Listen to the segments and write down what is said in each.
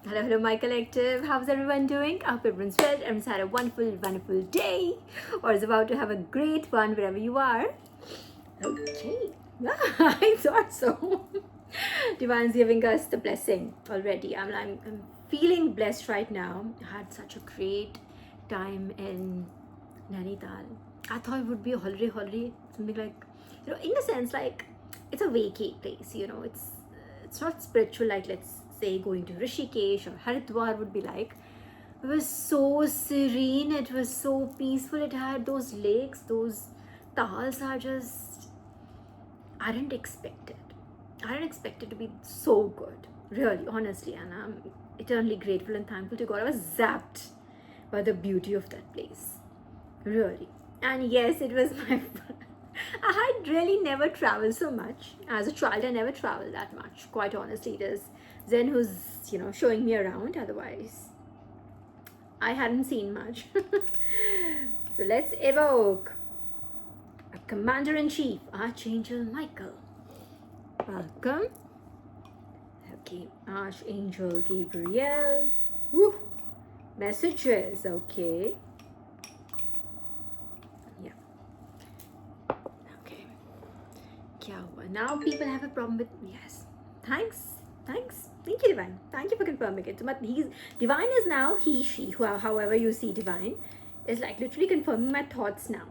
Hello, hello, my collective. How's everyone doing? I hope everyone's well. Everyone's had a wonderful, wonderful day, or is about to have a great one wherever you are. Okay, I thought so. Divine's giving us the blessing already. I'm feeling blessed right now. I had such a great time in Nainital. I thought it would be a holiday, something like, in a sense, like it's a vacay place. It's not spiritual like, let's say, going to Rishikesh or Haridwar would be like. It was so serene. It was so peaceful. It had those lakes, those tals are just. I didn't expect it. I didn't expect it to be so good, really, honestly, and I'm eternally grateful and thankful to God. I was zapped by the beauty of that place, really. And yes, it was my. I had really never traveled so much. As a child, I never traveled that much. Quite honestly, it is Zen who's showing me around. Otherwise, I hadn't seen much. So let's evoke a Commander-in-Chief, Archangel Michael. Welcome. Okay, Archangel Gabriel. Woo. Messages, okay. Yeah. Okay. Now people have a problem with, yes. Thanks. Thank you, Divine. Thank you for confirming it. But Divine is now, he, she, however you see Divine, is like literally confirming my thoughts now.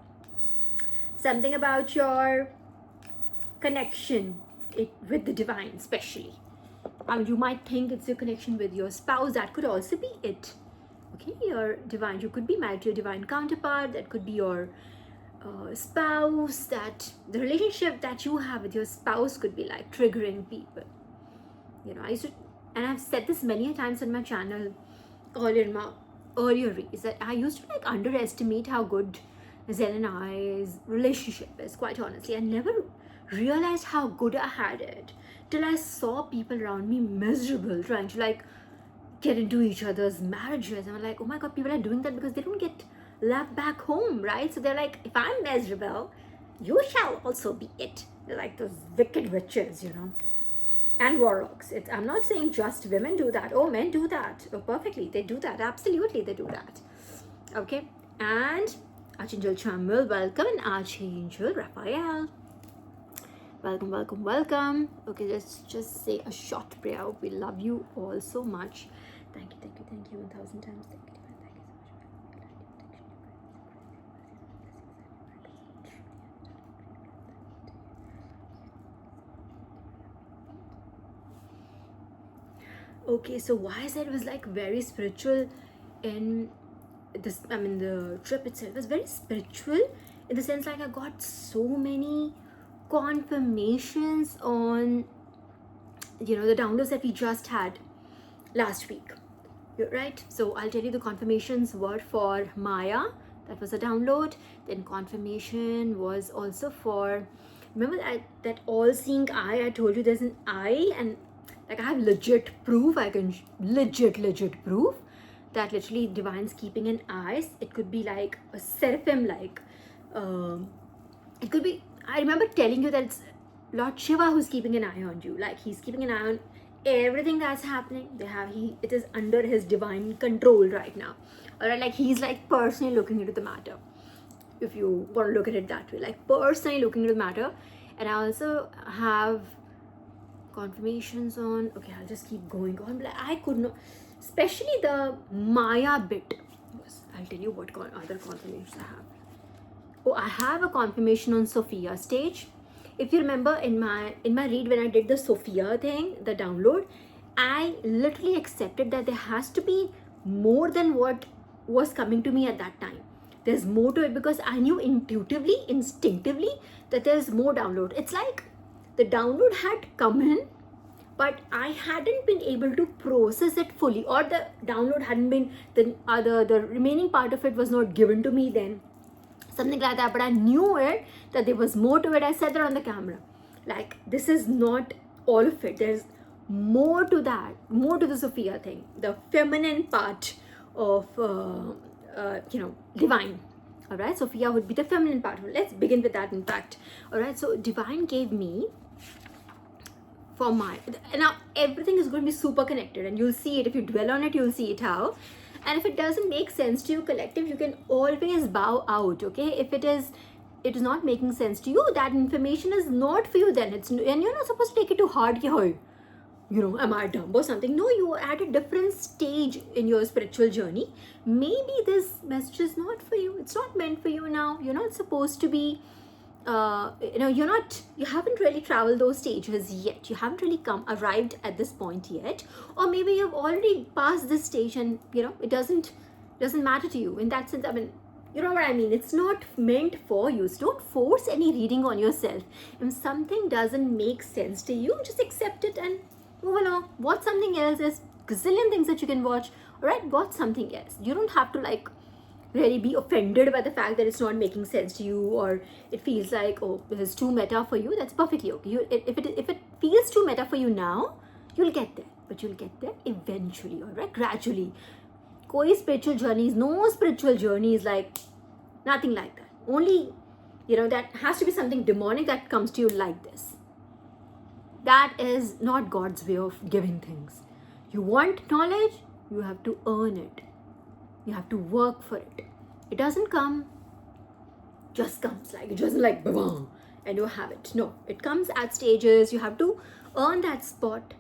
Something about your connection with the Divine, especially. I mean, you might think it's your connection with your spouse. That could also be it. Okay, your Divine, you could be married to your Divine counterpart. That could be your spouse. That the relationship that you have with your spouse could be like triggering people. I used to, and I've said this many times on my channel earlier in my earlier reads, that I used to like underestimate how good Zen and I's relationship is. Quite honestly, I never realized how good I had it till I saw people around me miserable trying to like get into each other's marriages. And I'm like, oh my god, people are doing that because they don't get love back home, right? So they're like, if I'm miserable, you shall also be it. They're like those wicked witches, and warlocks. I'm not saying just women do that. Oh, men do that. Oh, perfectly. They do that. Absolutely, they do that. Okay. And Archangel Chamuel, welcome. And Archangel Raphael, welcome, welcome, welcome. Okay, let's just say a short prayer. We love you all so much. Thank you, 1,000 times. Thank you. Okay, so why I said it was like very spiritual in this, I mean, the trip itself was very spiritual in the sense like I got so many confirmations on the downloads that we just had last week. Right? So I'll tell you, the confirmations were for Maya. That was a download. Then confirmation was also for, remember that all-seeing eye? I told you there's an eye, and like I have legit proof. I can legit proof that literally Divine's keeping an eye. It could be like a seraphim, like it could be, I remember telling you that it's Lord Shiva who's keeping an eye on you. Like he's keeping an eye on everything that's happening. It is under his divine control right now. Alright, like he's like personally looking into the matter, if you want to look at it that way, like personally looking into the matter. And I also have confirmations on, okay, I'll just keep going on. Like I could not, especially the Maya bit. I'll tell you what other confirmations I have. Oh, I have a confirmation on Sophia stage. If you remember in my read, when I did the Sophia thing, the download, I literally accepted that there has to be more than what was coming to me at that time. There's more to it because I knew intuitively, instinctively that there's more download. It's like the download had come in, but I hadn't been able to process it fully, or the download hadn't been, the remaining part of it was not given to me then. Something like that, but I knew it, that there was more to it. I said that on the camera, like this is not all of it, there's more to that, more to the Sophia thing, the feminine part of Divine. All right, Sophia would be the feminine part. Let's begin with that, in fact. All right, so Divine gave me for my, now everything is going to be super connected, and you'll see it if you dwell on it. You'll see it how. And if it doesn't make sense to you, collective, you can always bow out. Okay, if it is not making sense to you, that information is not for you. Then it's, and you're not supposed to take it to heart. Am I dumb or something? No, you are at a different stage in your spiritual journey. Maybe this message is not for you. It's not meant for you now. You're not supposed to be, you haven't really traveled those stages yet. You haven't really arrived at this point yet. Or maybe you've already passed this stage and, it doesn't matter to you. In that sense, I mean, you know what I mean? It's not meant for you. So don't force any reading on yourself. If something doesn't make sense to you, just accept it and move along. Watch something else. There's gazillion things that you can watch. All right, watch something else. You don't have to really be offended by the fact that it's not making sense to you, or it feels like, oh, this is too meta for you. That's perfectly okay. If it feels too meta for you now, you'll get there. But you'll get there eventually. All right, gradually. No spiritual journey is nothing like that. Only, that has to be something demonic that comes to you like this. That is not God's way of giving things. You want knowledge, you have to earn it. You have to work for it. It doesn't just comes it doesn't boom, and you have it. No, it comes at stages. You have to earn that spot.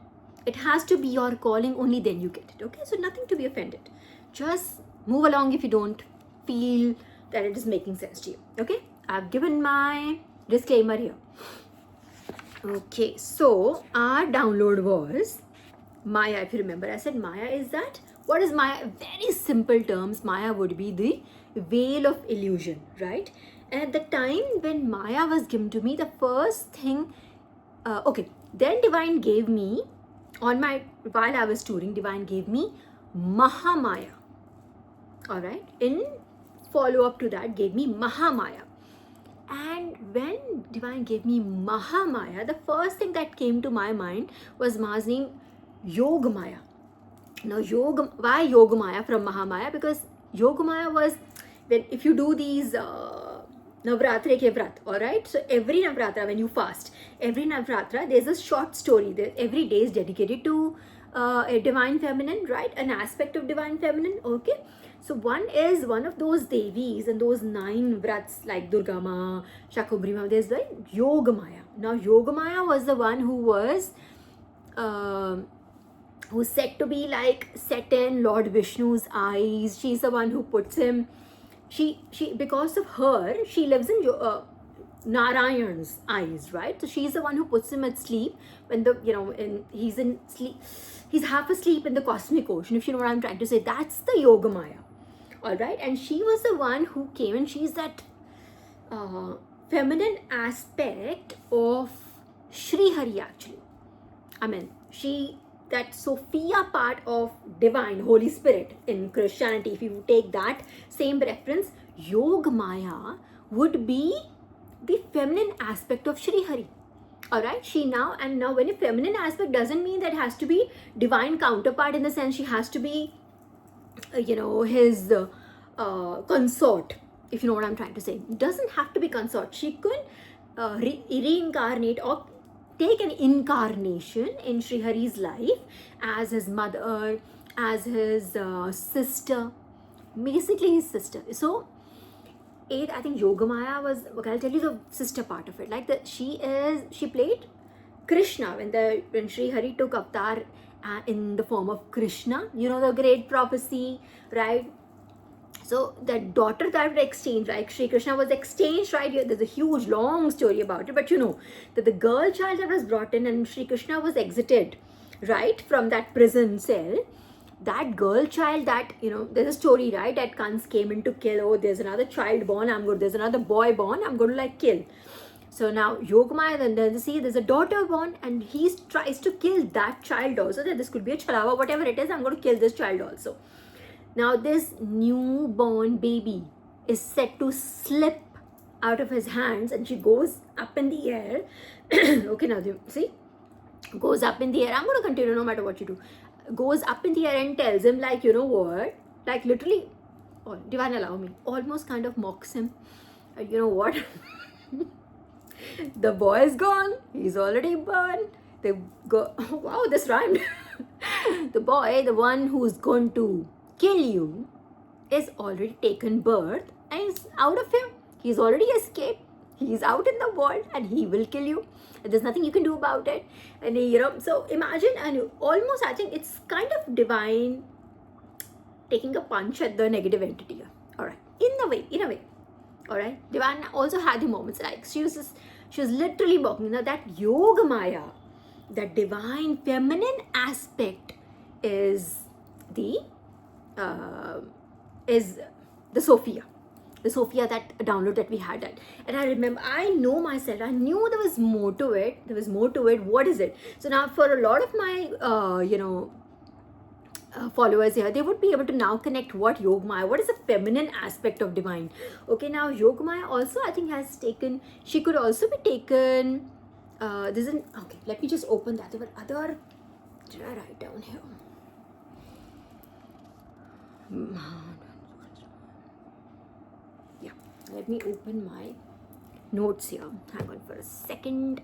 It has to be your calling, only then you get it. Okay, so nothing to be offended. Just move along if you don't feel that it is making sense to you. Okay, I've given my disclaimer here. Okay, so our download was Maya. If you remember, I said Maya is that. What is Maya? Very simple terms. Maya would be the veil of illusion, right? And at the time when Maya was given to me, the first thing, then Divine gave me, while I was touring, Divine gave me Mahamaya. All right. In follow-up to that, gave me Mahamaya. And when Divine gave me Mahamaya, the first thing that came to my mind was Ma's name, Yogamaya. Now, why Yogamaya from Mahamaya? Because Yogamaya was, if you do these Navratri ke Vrat, all right? So every Navratra, when you fast, every Navratra, there's a short story. Every day is dedicated to a divine feminine, right? An aspect of divine feminine, okay? So one is one of those Devis and those 9 Vrats like Durga Ma, Shakubri Ma, there's the Yogamaya. Now, Yogamaya was the one who was who's said to be set in Lord Vishnu's eyes. She's the one who puts him, she because of her, she lives in Narayan's eyes, right? So she's the one who puts him at sleep when he's in sleep, he's half asleep in the cosmic ocean, if you know what I'm trying to say. That's the Yogamaya, all right? And she was the one who came, and she's that feminine aspect of Sri Hari, actually. I mean, that Sophia part of divine, Holy Spirit in Christianity, if you take that same reference, Yogamaya would be the feminine aspect of Sri Hari. All right, now when a feminine aspect doesn't mean that it has to be divine counterpart, in the sense she has to be, his consort, if you know what I'm trying to say. It doesn't have to be consort. She could reincarnate or take an incarnation in Sri Hari's life as his mother, as his sister, basically his sister. So, I think Yogamaya was, I'll tell you the sister part of it. She played Krishna when Sri Hari took avatar in the form of Krishna. You know the great prophecy, right? So the daughter that exchanged, like Sri Krishna was exchanged, right? Here, there's a huge long story about it, but you know that the girl child that was brought in and Sri Krishna was exited, right, from that prison cell. That girl child, that, there's a story, right, that Kans came in to kill. Oh, there's another child born, there's another boy born, I'm going to kill. So now Yogamaya, then see, there's a daughter born, and he tries to kill that child also. That this could be a chalawa, whatever it is, I'm going to kill this child also. Now this newborn baby is set to slip out of his hands, and she goes up in the air. Okay, now see, goes up in the air. I'm going to continue no matter what you do. Goes up in the air and tells him, you know what, literally, Divine, allow me, almost kind of mocks him. You know what? The boy is gone. He's already born. The go, wow, this rhymed. The boy, the one who's going to kill you, is already taken birth and is out of him. He's already escaped. He's out in the world and he will kill you. And there's nothing you can do about it. And so imagine, and almost I think it's kind of divine taking a punch at the negative entity. All right, in a way. All right, divine also had the moments like she was literally walking. Now that Yoga Maya, that divine feminine aspect is the Sophia. The Sophia, that download that we had at. And I remember, I know myself, I knew there was more to it. What is it? So now for a lot of my followers here, they would be able to now connect what Yogamaya, what is the feminine aspect of divine. Okay, now Yogamaya also I think has taken, she could also be taken, okay, let me just open that. There were other, did I write down here? Yeah, let me open my notes here. Hang on for a second.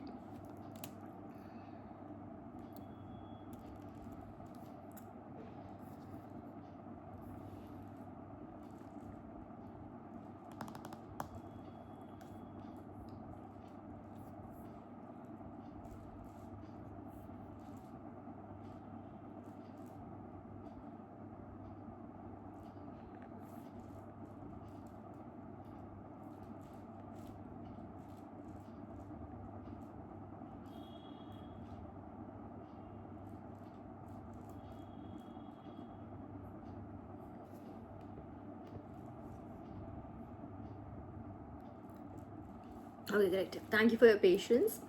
Okay, correct. Thank you for your patience.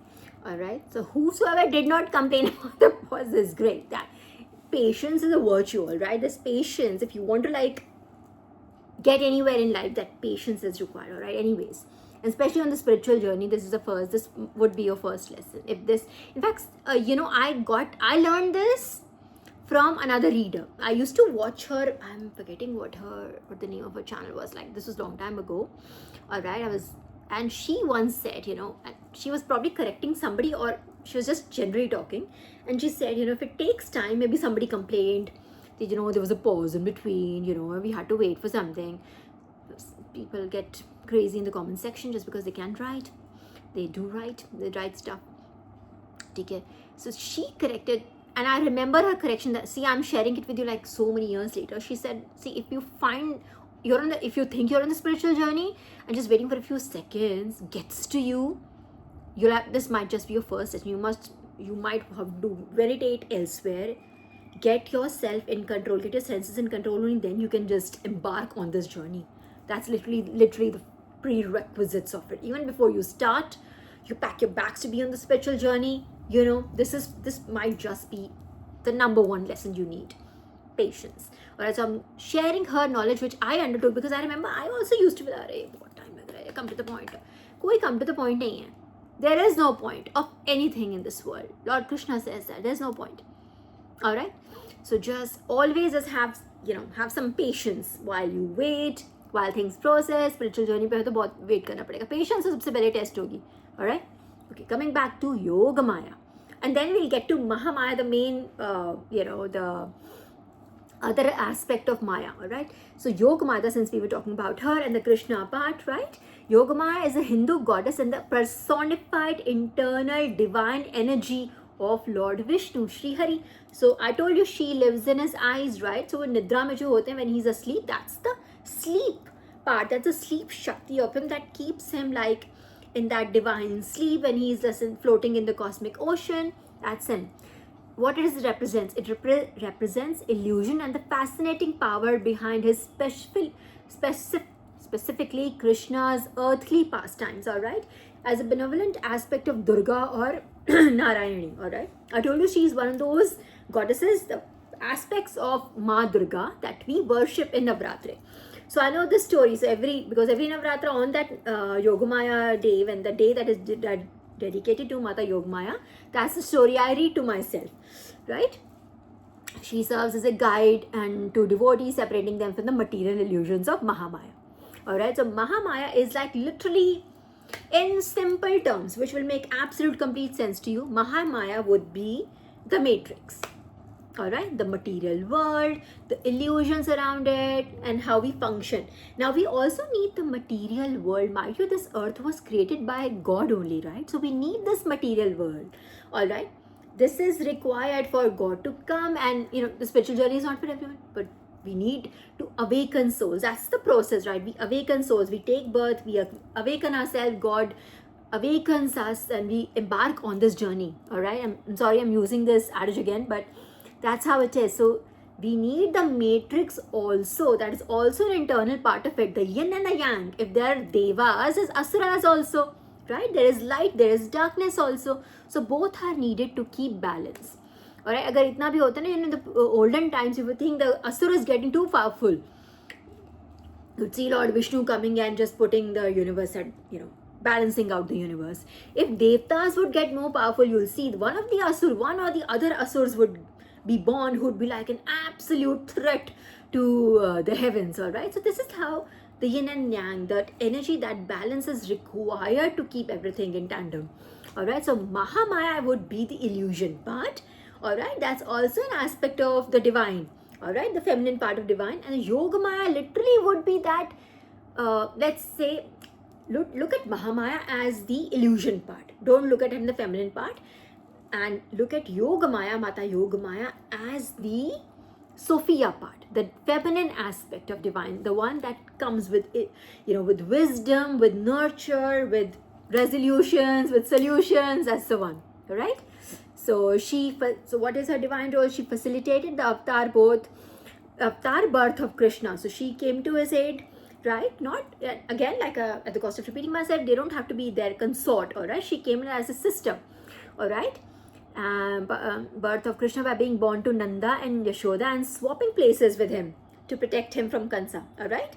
All right. So whosoever did not complain about the pause is great. That patience is a virtue, all right? This patience, if you want to like get anywhere in life, that patience is required, all right? Anyways, especially on the spiritual journey, this would be your first lesson. If this, in fact, I learned this from another reader. I used to watch her. I'm forgetting what the name of her channel was. Like, this was a long time ago. All right, and she once said, and she was probably correcting somebody, or she was just generally talking, and she said, if it takes time, maybe somebody complained that, there was a pause in between, we had to wait for something. People get crazy in the comment section just because they can't write. They write stuff. Okay, so she corrected, and I remember her correction that, see, I'm sharing it with you like so many years later. She said, see, if you find if you think you're on the spiritual journey and just waiting for a few seconds gets to you, this might just be your first lesson. You might have to meditate elsewhere, get yourself in control, get your senses in control, only then you can just embark on this journey. That's literally the prerequisites of it. Even before you start, you pack your bags to be on the spiritual journey. This might just be the number one lesson you need. Patience. Alright, so I'm sharing her knowledge which I undertook, because I remember I also used to be like, what time is it? Come to the point. Koi come to the point nahi hai. There is no point of anything in this world. Lord Krishna says that there's no point. Alright, so just always just have some patience while you wait, while things process. Spiritual journey pe to bahut wait karna padega. Patience is sabse pehle test hogi. Alright, okay, coming back to Yogamaya, and then we'll get to Mahamaya, the main the other aspect of Maya. All right, so Yogamaya, since we were talking about her and the Krishna part, right? Yogamaya is a Hindu goddess and the personified internal divine energy of Lord Vishnu, Sri Hari. So I told you she lives in his eyes, right? So Nidra mein jo hote hain, when he's asleep, that's the sleep part. That's the sleep shakti of him that keeps him like in that divine sleep when he's floating in the cosmic ocean. That's him. What it represents? It represents illusion and the fascinating power behind his specifically Krishna's earthly pastimes, all right? As a benevolent aspect of Durga or Narayani, all right? I told you she's one of those goddesses, the aspects of Ma Durga that we worship in Navratri. So I know this story. So because every Navratra on that Yogamaya day, when the day that is dedicated to Mata Yogamaya, that's the story I read to myself, right? She serves as a guide and to devotees, separating them from the material illusions of Mahamaya. All right, so Mahamaya is like literally in simple terms, which will make absolute complete sense to you, Mahamaya would be the matrix. All right, the material world, the illusions around it, and how we function. Now, we also need the material world. Mind you, this earth was created by God only, right? So, we need this material world. All right, this is required for God to come, and the spiritual journey is not for everyone, but we need to awaken souls. That's the process, right? We awaken souls, we take birth, we awaken ourselves, God awakens us, and we embark on this journey. All right, I'm sorry I'm using this adage again, but that's how it is. So we need the matrix also. That is also an internal part of it. The yin and the yang. If there are devas, is asuras also, right? There is light, there is darkness also. So both are needed to keep balance. Alright, agar itna bhi hota na, in the olden times, you would think the asura is getting too powerful. You'd see Lord Vishnu coming and just putting the universe at, balancing out the universe. If devtas would get more powerful, you'll see one of the asur, one or the other asurs would be born who would be like an absolute threat to the heavens. All right, so this is how the yin and yang, that energy, that balance is required to keep everything in tandem. All right, so Mahamaya would be the illusion part. All right, that's also an aspect of the divine. All right, the feminine part of divine. And Yogamaya literally would be that, let's say, look at Mahamaya as the illusion part. Don't look at it in the feminine part. And look at Yogamaya, Mata Yogamaya, as the Sophia part, the feminine aspect of divine, the one that comes with it, with wisdom, with nurture, with resolutions, with solutions. That's the one. All right. So what is her divine role? She facilitated the avatar birth of Krishna. So she came to his aid, right? Not again, like at the cost of repeating myself, they don't have to be their consort. All right. She came in as a sister. All right. Birth of Krishna by being born to Nanda and Yashoda and swapping places with him to protect him from Kansa. All right.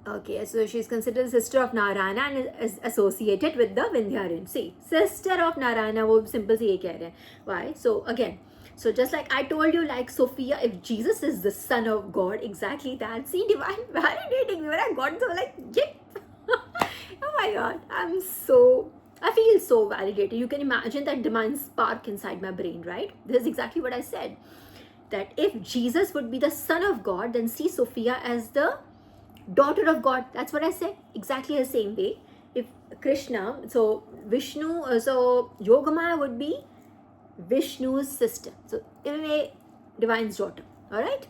Okay, so she's considered the sister of Narayana and is associated with the Vindhyaran. See, sister of Narayana, wo simple si ye keh rahe hain. Why? So again, so just like I told you, like Sophia, if Jesus is the son of God, exactly that. See, divine validating. When I got so like, yep. Oh my God, I feel so validated. You can imagine that divine spark inside my brain, right? This is exactly what I said. That if Jesus would be the son of God, then see Sophia as the daughter of God. That's what I said. Exactly the same way. If Krishna, so Vishnu, so Yogamaya would be Vishnu's sister. So in a way, divine's daughter. All right.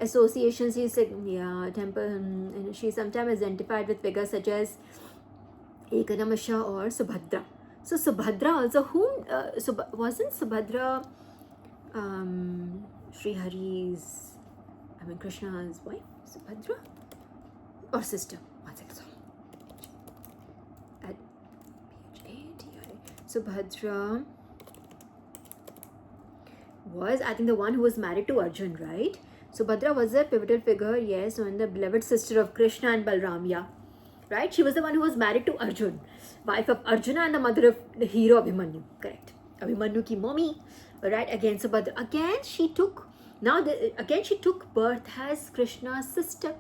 Associations, she said, yeah, temple. And she sometimes identified with figures such as Ekadamasha or Subhadra. So Subhadra also, wasn't Subhadra Sri Hari's, Krishna's wife? Subhadra? Or sister? One second. At Subhadra was, I think, the one who was married to Arjun, right? Subhadra was a pivotal figure, yes, and the beloved sister of Krishna and Balram, yeah. Right? She was the one who was married to Arjun, wife of Arjuna and the mother of the hero Abhimanyu. Correct. Abhimanyu ki mommy. Right? Again, Subhadra. Again, she took birth as Krishna's sister.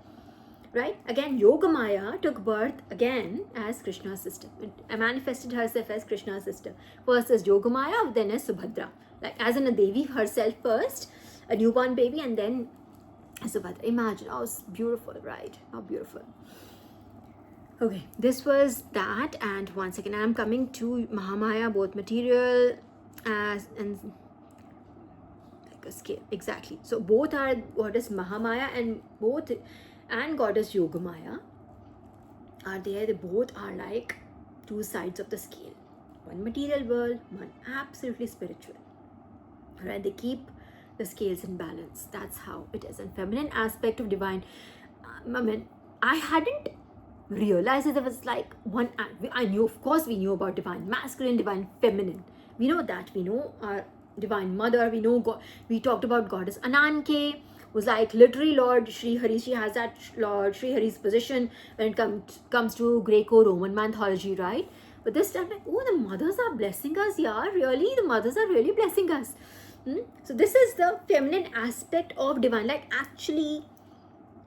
Right? Again, Yogamaya took birth again as Krishna's sister. It manifested herself as Krishna's sister. First as Yogamaya, then as Subhadra. Like as in a Devi herself first, a newborn baby, and then Subhadra. Imagine, oh, it's beautiful, right? How beautiful. Okay, this was that, and once again I'm coming to Mahamaya, both material as and like a scale. Exactly. So both are goddess Mahamaya and goddess Yogamaya are there. They both are like two sides of the scale. One material world, one absolutely spiritual. Right? They keep the scales in balance. That's how it is. And feminine aspect of divine. I hadn't realized that there was like one. I knew, of course, we knew about divine masculine, divine feminine. We know that. We know our divine mother. We know God. We talked about goddess Ananke, was like literally Lord Sri Hari. She has that Lord Sri Hari's position when it comes to Greco-Roman mythology, right? But this time, like, oh, the mothers are blessing us. Yeah, really, the mothers are really blessing us. So this is the feminine aspect of divine, like actually,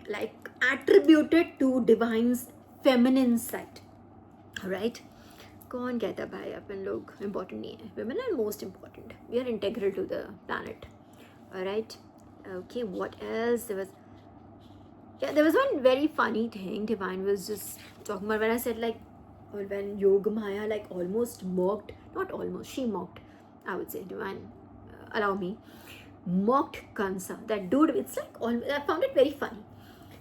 like attributed to divine's feminine side. right? कौन कहता भाई अपन लोग important नहीं है? Women are most important. We are integral to the planet. All right. Okay. What else? There was one very funny thing. Divine was just talking about when I said like, or when Yogamaya like almost mocked, not almost, she mocked. I would say Divine, allow me, mocked Kansa. That dude. It's like I found it very funny.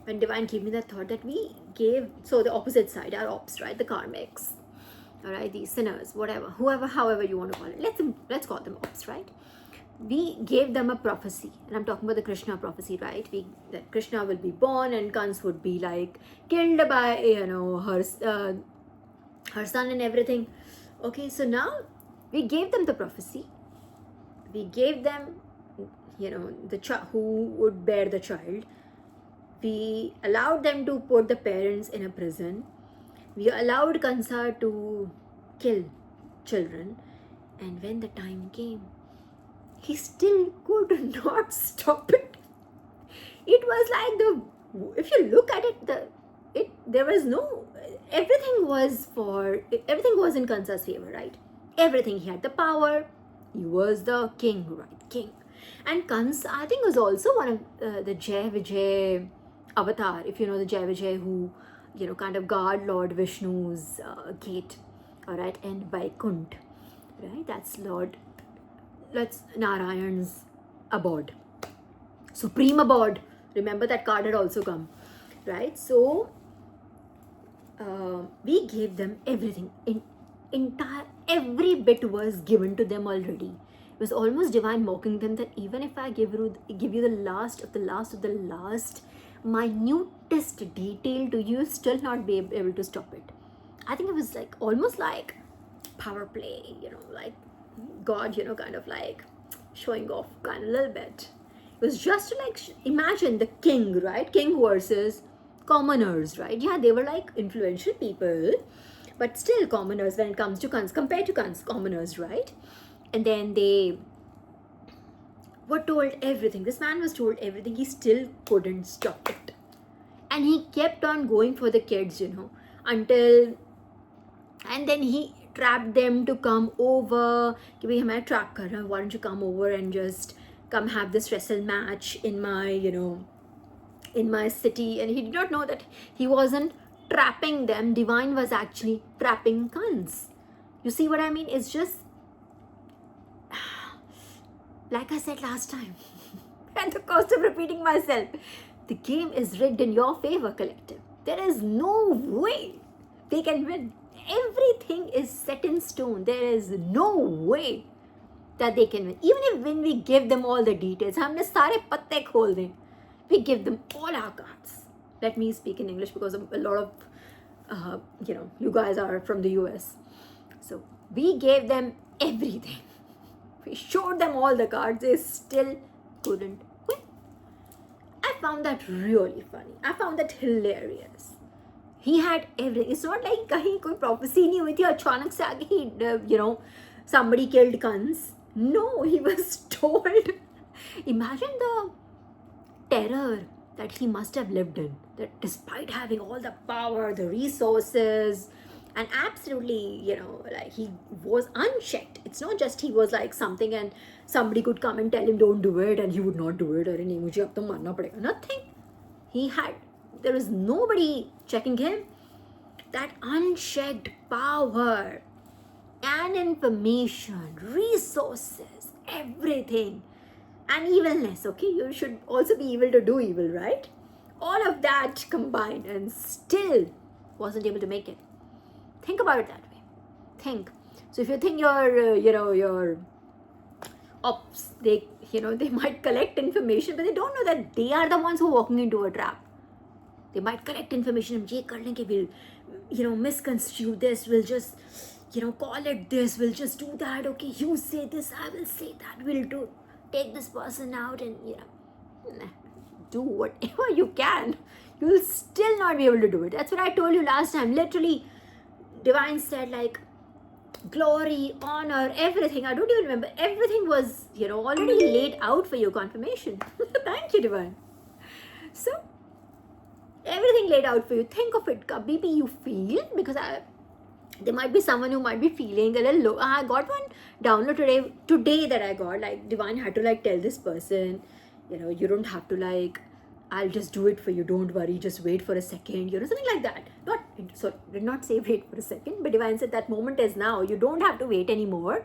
When Divine gave me that thought that we gave, so the opposite side, our ops, right, the karmics, all right, these sinners, whatever, whoever, however you want to call it, let's call them ops, right? We gave them a prophecy, and I'm talking about the Krishna prophecy, right? That Krishna will be born and Kans would be like killed by her son and everything. Okay, so now we gave them the prophecy. We gave them, the child who would bear the child. We allowed them to put the parents in a prison. We allowed Kansa to kill children. And when the time came, he still could not stop it. It was like if you look at it, there was no, everything was in Kansa's favor, right? Everything. He had the power. He was the king, right? King. And Kansa, I think, was also one of the Jai Vijay avatar, if you know the Jai Vijay, who, kind of guard Lord Vishnu's gate, all right, and Vaikunt, right? That's Narayan's abode, supreme abode. Remember that card had also come, right? So we gave them everything. Every bit was given to them already. It was almost Divine mocking them that even if I give you the last of the last minutest detail to you, still not be able to stop it. I think it was like almost like power play, like God, kind of like showing off kind of a little bit. It was just to like imagine the king, right? King versus commoners, right? Yeah, they were like influential people, but still commoners when it comes to compared to commoners, right? And then they were told everything. This man was told everything. He still couldn't stop it. And he kept on going for the kids, until, and then he trapped them to come over. Why don't you come over and just come have this wrestle match in my, in my city? And he did not know that he wasn't trapping them. Divine was actually trapping Kans. You see what I mean? It's just, like I said last time, at the cost of repeating myself, the game is rigged in your favor, collective. There is no way they can win. Everything is set in stone. There is no way that they can win. Even if when we give them all the details, humne sare patte khol dein, we give them all our cards. Let me speak in English because a lot of, you guys are from the US. So we gave them everything. We showed them all the cards. They still couldn't win. I found that really funny. I found that hilarious. He had everything. It's not like kahin koi prophecy nahi hui thi, achanak se aage he, somebody killed Kans. No, he was told. Imagine the terror that he must have lived in. That despite having all the power, the resources, and absolutely, like he was unchecked. It's not just he was like something and somebody could come and tell him don't do it and he would not do it, or nothing. There was nobody checking him. That unchecked power and information, resources, everything, and evilness, okay? You should also be evil to do evil, right? All of that combined, and still wasn't able to make it. Think about it that way. Think. So if you think your ops, they might collect information, but they don't know that they are the ones who are walking into a trap. They might collect information, we'll, misconstrue this, we'll just, call it this, we'll just do that, okay, you say this, I will say that, we'll take this person out and, do whatever you can. You'll still not be able to do it. That's what I told you last time. Literally, Divine said like, glory, honor, everything. I don't even remember. Everything was, already laid out for your confirmation. Thank you, Divine. So, everything laid out for you. Think of it. Kabhi bhi you feel, because There might be someone who might be feeling a little low. I got one download today that I got, like Divine had to like tell this person, you don't have to like, I'll just do it for you, don't worry, just wait for a second, something like that. Did not say wait for a second, but Divine said that moment is now, you don't have to wait anymore,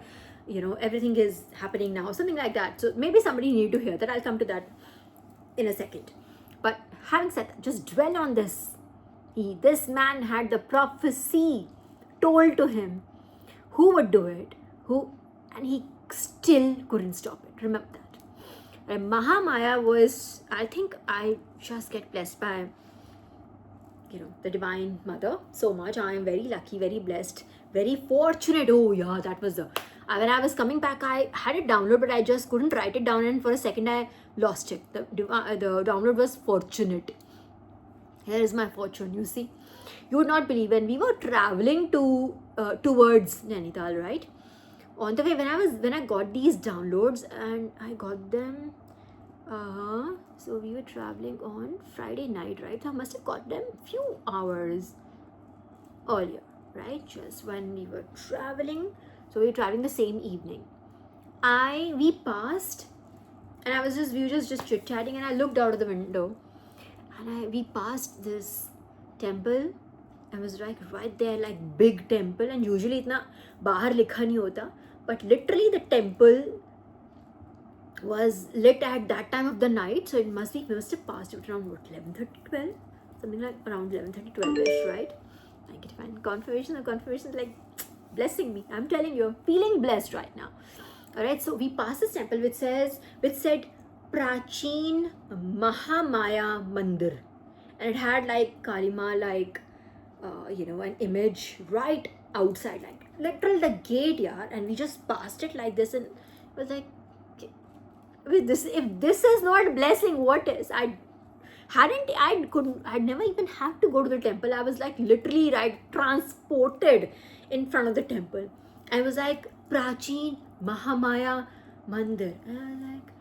everything is happening now, something like that. So maybe somebody need to hear that. I'll come to that in a second. But having said that, just dwell on this. This man had the prophecy told to him who would do it, and he still couldn't stop it. Remember that. And Mahamaya was, I think I just get blessed by, the Divine Mother so much. I am very lucky, very blessed, very fortunate. Oh yeah, that was when I was coming back, I had it download, but I just couldn't write it down, and for a second I lost it. The download was fortunate. Here is my fortune, you see. You would not believe, when we were traveling towards Nainital, right? On the way, when I got these downloads, and I got them, so we were traveling on Friday night, right? So I must have got them few hours earlier, right? Just when we were traveling. So we were traveling the same evening. We passed, and we were just chit-chatting, and I looked out of the window, and we passed this temple. I was like right there, like big temple, and usually itna bahar likha nahi hota, but literally the temple was lit at that time of the night, so we must have passed it around 11:30, 12, something like around 11:30, 12ish, right? I get fine confirmation. The confirmation is like blessing me. I'm telling you, I'm feeling blessed right now. All right, so we passed this temple which said Prachin Mahamaya Mandir, and it had like Kalima, like an image right outside, like literal the gate, yeah. And we just passed it like this, and it was like, with this, if this is not blessing, what is? I'd never even have to go to the temple. I was like literally transported in front of the temple. I was like, Prachin Mahamaya Mandir, and I was like,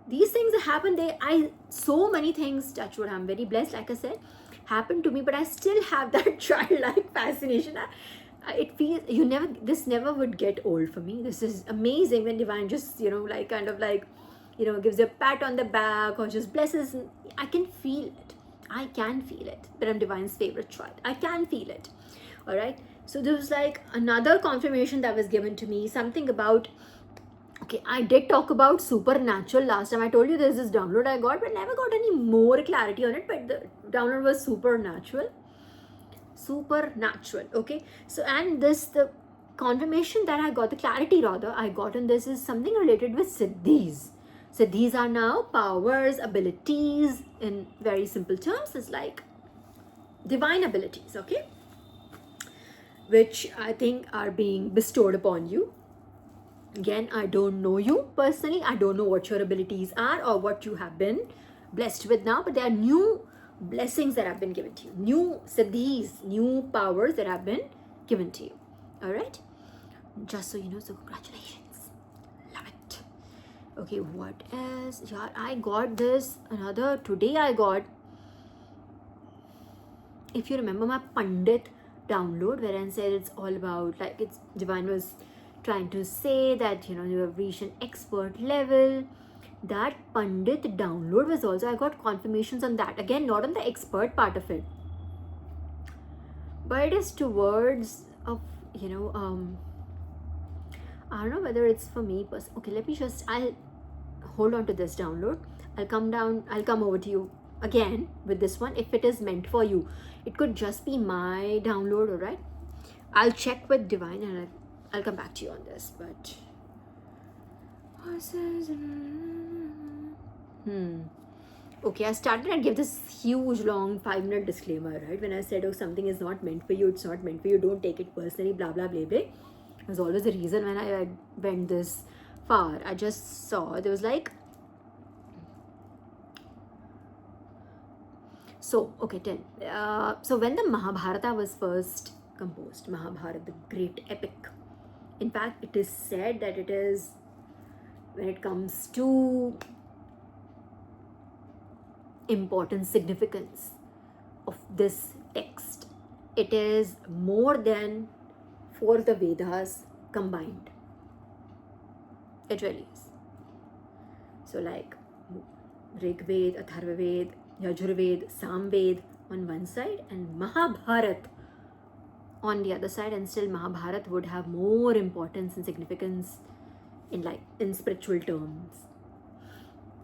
these things happen. So many things, touch wood, I'm very blessed, like I said, happened to me, but I still have that childlike fascination. It feels this never would get old for me. This is amazing when Divine just gives you a pat on the back or just blesses. I can feel it. That I'm Divine's favorite child. I can feel it. All right. So there was like another confirmation that was given to me, something about, okay, I did talk about supernatural last time. I told you there's this download I got, but never got any more clarity on it. But the download was supernatural. Okay. So, and the confirmation that I got, the clarity rather I got on this, is something related with Siddhis. Siddhis are now powers, abilities. In very simple terms, is like divine abilities, okay, which I think are being bestowed upon you. Again, I don't know you personally. I don't know what your abilities are or what you have been blessed with now, but there are new blessings that have been given to you, new siddhis, new powers that have been given to you. All right, just so you know. So congratulations, love it. Okay, what else? Yeah, I got this another today. I got, if you remember my Pandit download, wherein said it's all about, like, it's Divine was trying to say that you have reached an expert level. That Pandit download was also, I got confirmations on that. Again, not on the expert part of it, but it is towards of I don't know whether it's for me personally. Okay, I'll hold on to this download. I'll come over to you again with this one if it is meant for you. It could just be my download, all right? I'll check with Divine and I'll come back to you on this. But okay, I started and gave this huge long 5-minute disclaimer, right? When I said, oh, something is not meant for you, it's not meant for you, don't take it personally, blah blah blah blah. There's always a reason when I went this far. I just saw there was like, so okay, 10. So when the Mahabharata was first composed, Mahabharata, the great epic, in fact, it is said that it is, when it comes to importance, significance of this text, it is more than for the Vedas combined. It really is. So like Rig Ved, Atharva Ved, Yajurved, Samved on one side and Mahabharat on the other side, and still Mahabharat would have more importance and significance in spiritual terms.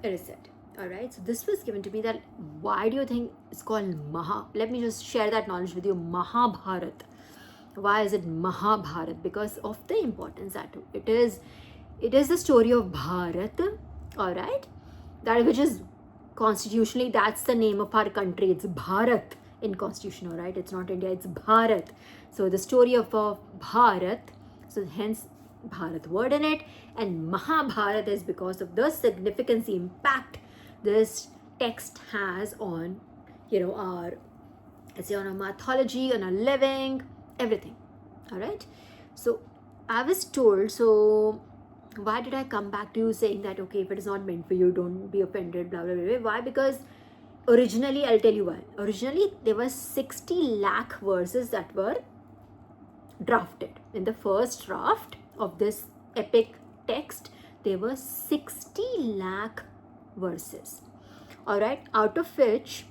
It is said. Alright, so this was given to me that why do you think it's called let me just share that knowledge with you. Mahabharat. Why is it Mahabharat? Because of the importance that it is the story of Bharat, alright, that which is constitutionally, that's the name of our country. It's Bharat in constitution, alright, it's not India, it's Bharat. So the story of Bharat, so hence Bharat word in it, and Mahabharat is because of the significance, the impact this text has on, our, let's say, on our mythology, on our living, everything. All right. So I was told, so why did I come back to you saying that, okay, if it is not meant for you, don't be offended, blah, blah, blah, blah. Why? Because originally, I'll tell you why. Originally, there were 60 lakh verses that were drafted. In the first draft of this epic text, there were 60 lakh verses. Alright, out of which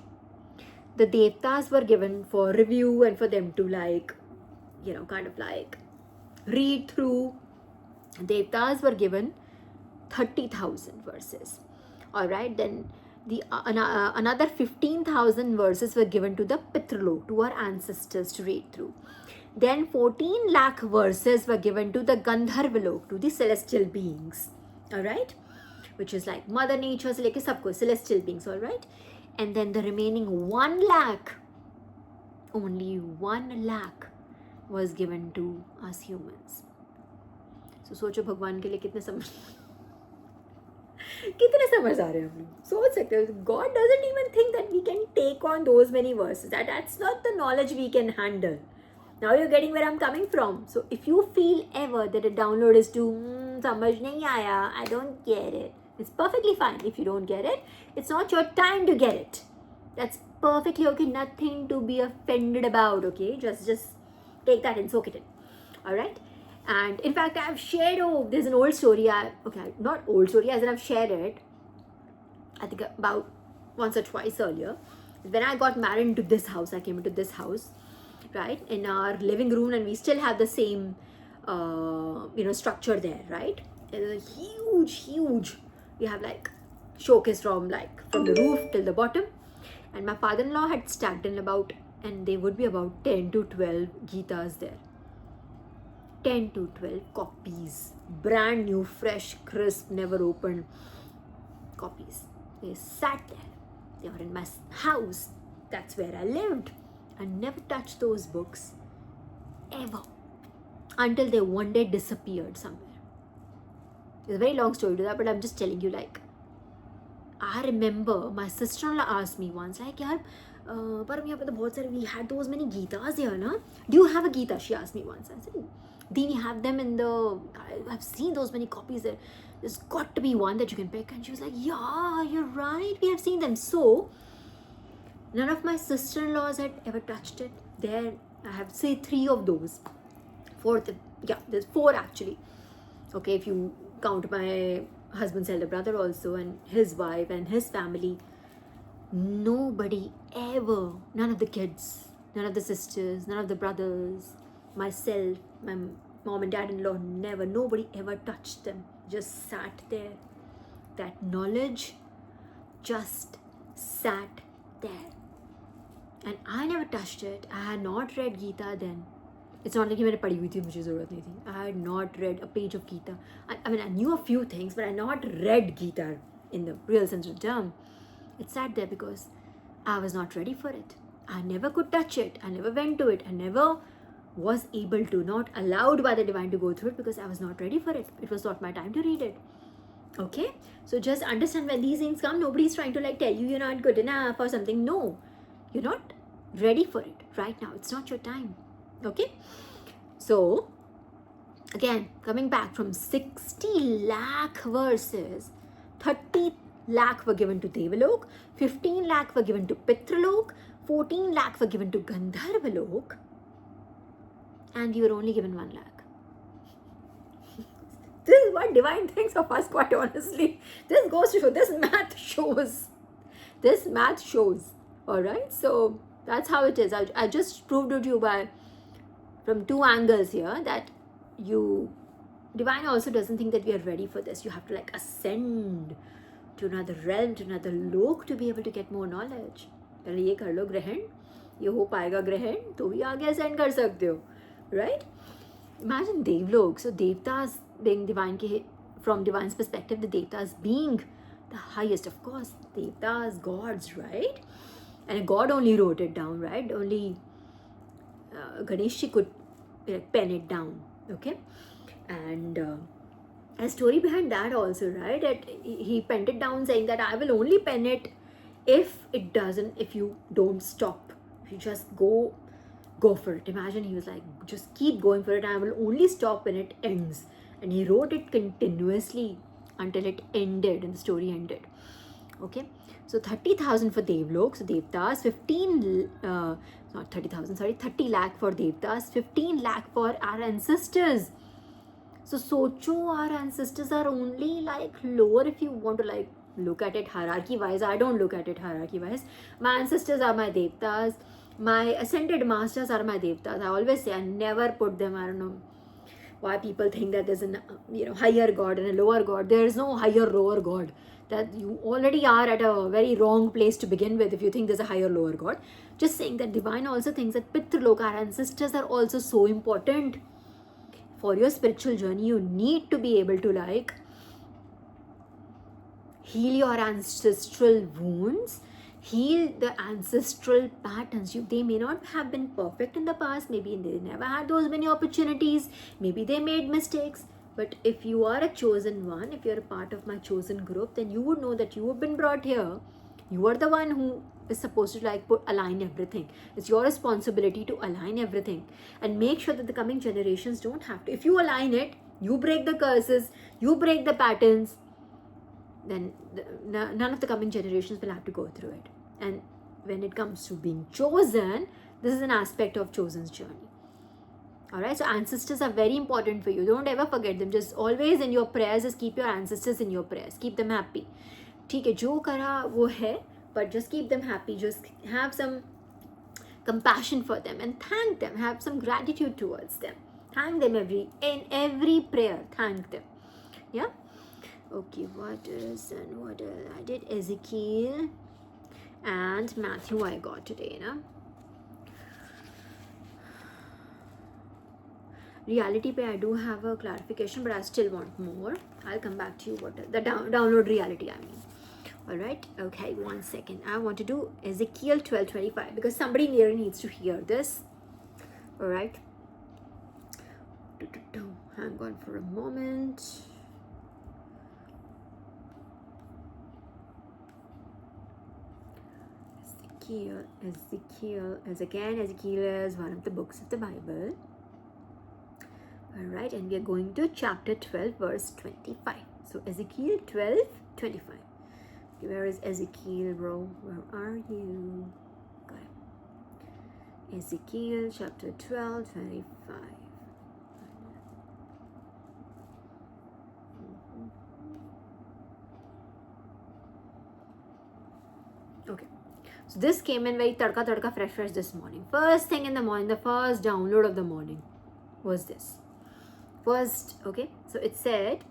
the Devtas were given for review and for them to read through. Devtas were given 30,000 verses. Alright, then another 15,000 verses were given to the Pitralok, to our ancestors to read through. Then 14 lakh verses were given to the Gandharvalok, to the celestial beings. Alright, which is like Mother Nature, so like sabko, celestial beings, alright. And then the remaining 1 lakh, only 1 lakh was given to us humans. So सोचो भगवान के लिए कितने समझ आ रहे हैं हम लोग. सोच सकते हो. God doesn't even think that we can take on those many verses. That's not the knowledge we can handle. Now you're getting where I'm coming from. So if you feel ever that a download is too समझ नहीं आया, I don't get it, it's perfectly fine. If you don't get it, it's not your time to get it. That's perfectly okay. Nothing to be offended about. Okay, just take that and soak it in. All right. And in fact, I've shared, there's an old story. Not old story, as in I've shared it, I think about once or twice earlier. When I got married into this house, I came into this house, right, in our living room, and we still have the same, structure there, right? It's a huge. We have like showcase from the roof till the bottom. And my father-in-law had stacked in and they would be about 10 to 12 Gitas there. 10 to 12 copies, brand new, fresh, crisp, never opened copies. They sat there. They were in my house. That's where I lived. I never touched those books ever until they one day disappeared somewhere. It's a very long story to that, but I'm just telling you, I remember my sister-in-law asked me once, yaar, Param, yahan pe to bahut sare, we had those many Gitas here, na? Do you have a Gita? She asked me once. I said, do we have them I've seen those many copies there. There's got to be one that you can pick. And she was like, yeah, you're right. We have seen them. So, none of my sister-in-laws had ever touched it. There, I have, say, 3 of those. There's 4 actually. Okay, if you count my husband's elder brother also, and his wife and his family. Nobody ever, none of the kids, none of the sisters, none of the brothers, myself, my mom and dad-in-law, nobody ever touched them. Just sat there. That knowledge just sat there. And I never touched it. I had not read Gita then. It's not like I had read Gita. I had not read a page of Gita. I knew a few things, but I had not read Gita in the real sense of the term. It sat there because I was not ready for it. I never could touch it. I never went to it. I never was able to, not allowed by the divine to go through it because I was not ready for it. It was not my time to read it. Okay? So just understand, when these things come, nobody's trying to tell you you're not good enough or something. No. You're not ready for it right now. It's not your time. Okay? So, again, coming back from 60 lakh verses, 30 lakh were given to Devalok, 15 lakh were given to Pitralok, 14 lakh were given to Gandharvalok, and we were only given 1 lakh. This is what divine thinks of us, quite honestly. This goes to show, this math shows. This math shows. Alright, so that's how it is. I just proved it to you from 2 angles here that divine also doesn't think that we are ready for this. You have to like ascend to another realm, to another lok to be able to get more knowledge. पहले ये कर लो ग्रहण, ये हो पाएगा ग्रहण तो भी आगे ascend कर सकते हो, right? Imagine Devlok. So Devtas being divine, from divine's perspective, the Devtas being the highest, of course, Devtas, gods, right? And a god only wrote it down, right? Only Ganesh could pen it down, okay? And a story behind that also, right? That he penned it down saying that I will only pen it if you don't stop. If you just go for it. Imagine he was like, just keep going for it. I will only stop when it ends. And he wrote it continuously until it ended and the story ended. Okay. So 30,000 for Devlok. So Devtas, 30 lakh for Devtas, 15 lakh for our ancestors. So Socho, our ancestors are only like lower if you want to like look at it hierarchy wise. I don't look at it hierarchy wise. My ancestors are my Devtas. My ascended masters are my Devtas. I always say I never put them, I don't know why people think that there's a higher god and a lower god. There is no higher lower god. That you already are at a very wrong place to begin with if you think there's a higher lower god. Just saying that divine also thinks that Pitraloka, our ancestors, are also so important for your spiritual journey. You need to be able to like heal your ancestral wounds, heal the ancestral patterns. They may not have been perfect in the past, maybe they never had those many opportunities, maybe they made mistakes, but if you are a chosen one, if you're a part of my chosen group, then you would know that you have been brought here. You are the one who is supposed to like align everything. It's your responsibility to align everything and make sure that the coming generations don't have to. If you align it, you break the curses, you break the patterns, then none of the coming generations will have to go through it. And when it comes to being chosen, this is an aspect of chosen's journey. Alright, so ancestors are very important for you. Don't ever forget them. Just always in your prayers, just keep your ancestors in your prayers. Keep them happy. ठीक है, जो करा वो है, but just keep them happy. Just have some compassion for them and thank them. Have some gratitude towards them. Thank them in every prayer. Thank them. Yeah. Okay, what else? I did Ezekiel and Matthew I got today, na? Reality pay I do have a clarification, but I still want more. I'll come back to you what the download reality I mean. Alright, okay, 1 second. I want to do Ezekiel 12:25 because somebody near needs to hear this. Alright. Hang on for a moment. Ezekiel is one of the books of the Bible. Alright, and we are going to chapter 12, verse 25. So Ezekiel 12:25. Where is Ezekiel, bro? Where are you? Got it. Ezekiel chapter 12:25. Okay. So this came in very tadka fresh this morning. First thing in the morning, the first download of the morning was this. First, okay, so it said,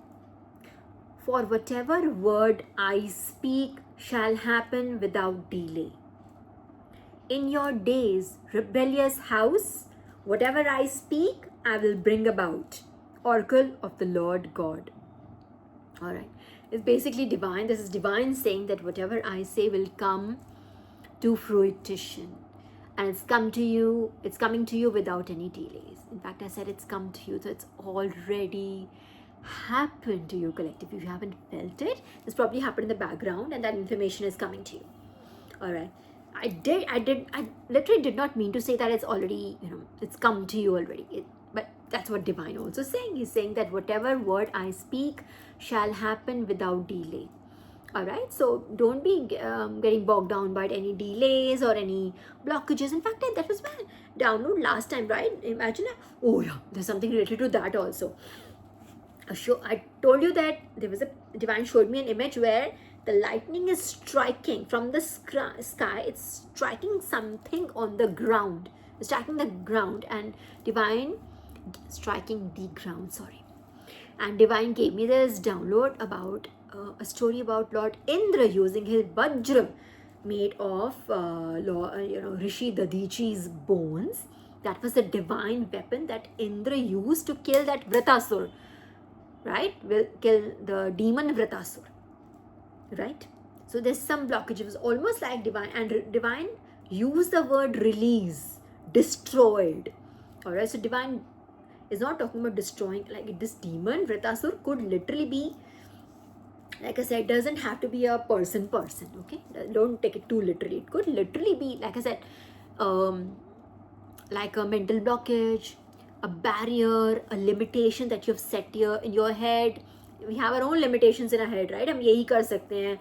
for whatever word I speak shall happen without delay. In your days, rebellious house, whatever I speak, I will bring about. Oracle of the Lord God. All right. It's basically divine. This is divine saying that whatever I say will come to fruition. And it's coming to you without any delays. In fact, I said it's come to you, so it's already happened to you, collective. If you haven't felt it, this probably happened in the background and that information is coming to you. All right. I literally did not mean to say that it's already, it's come to you already. But that's what divine also saying. He's saying that whatever word I speak shall happen without delay. All right, so don't be getting bogged down by any delays or any blockages. In fact, that was my download last time, right? Imagine, oh yeah, there's something related to that also. I told you that there was a divine showed me an image where the lightning is striking from the sky. It's striking something on the ground, striking the ground, and divine striking the ground. Sorry, and divine gave me this download about a story about Lord Indra using his Vajra made of Rishi Dadichi's bones. That was the divine weapon that Indra used to kill that Vratasur, right? Will kill the demon Vratasur, right? So there's some blockage. It was almost like divine, and divine used the word release, destroyed. All right, so divine is not talking about destroying. Like this demon Vratasur could literally be, like I said, doesn't have to be a person, okay? Don't take it too literally. It could literally be, like I said, like a mental blockage, a barrier, a limitation that you've set here in your head. We have our own limitations in our head, right? हम यही कर सकते हैं,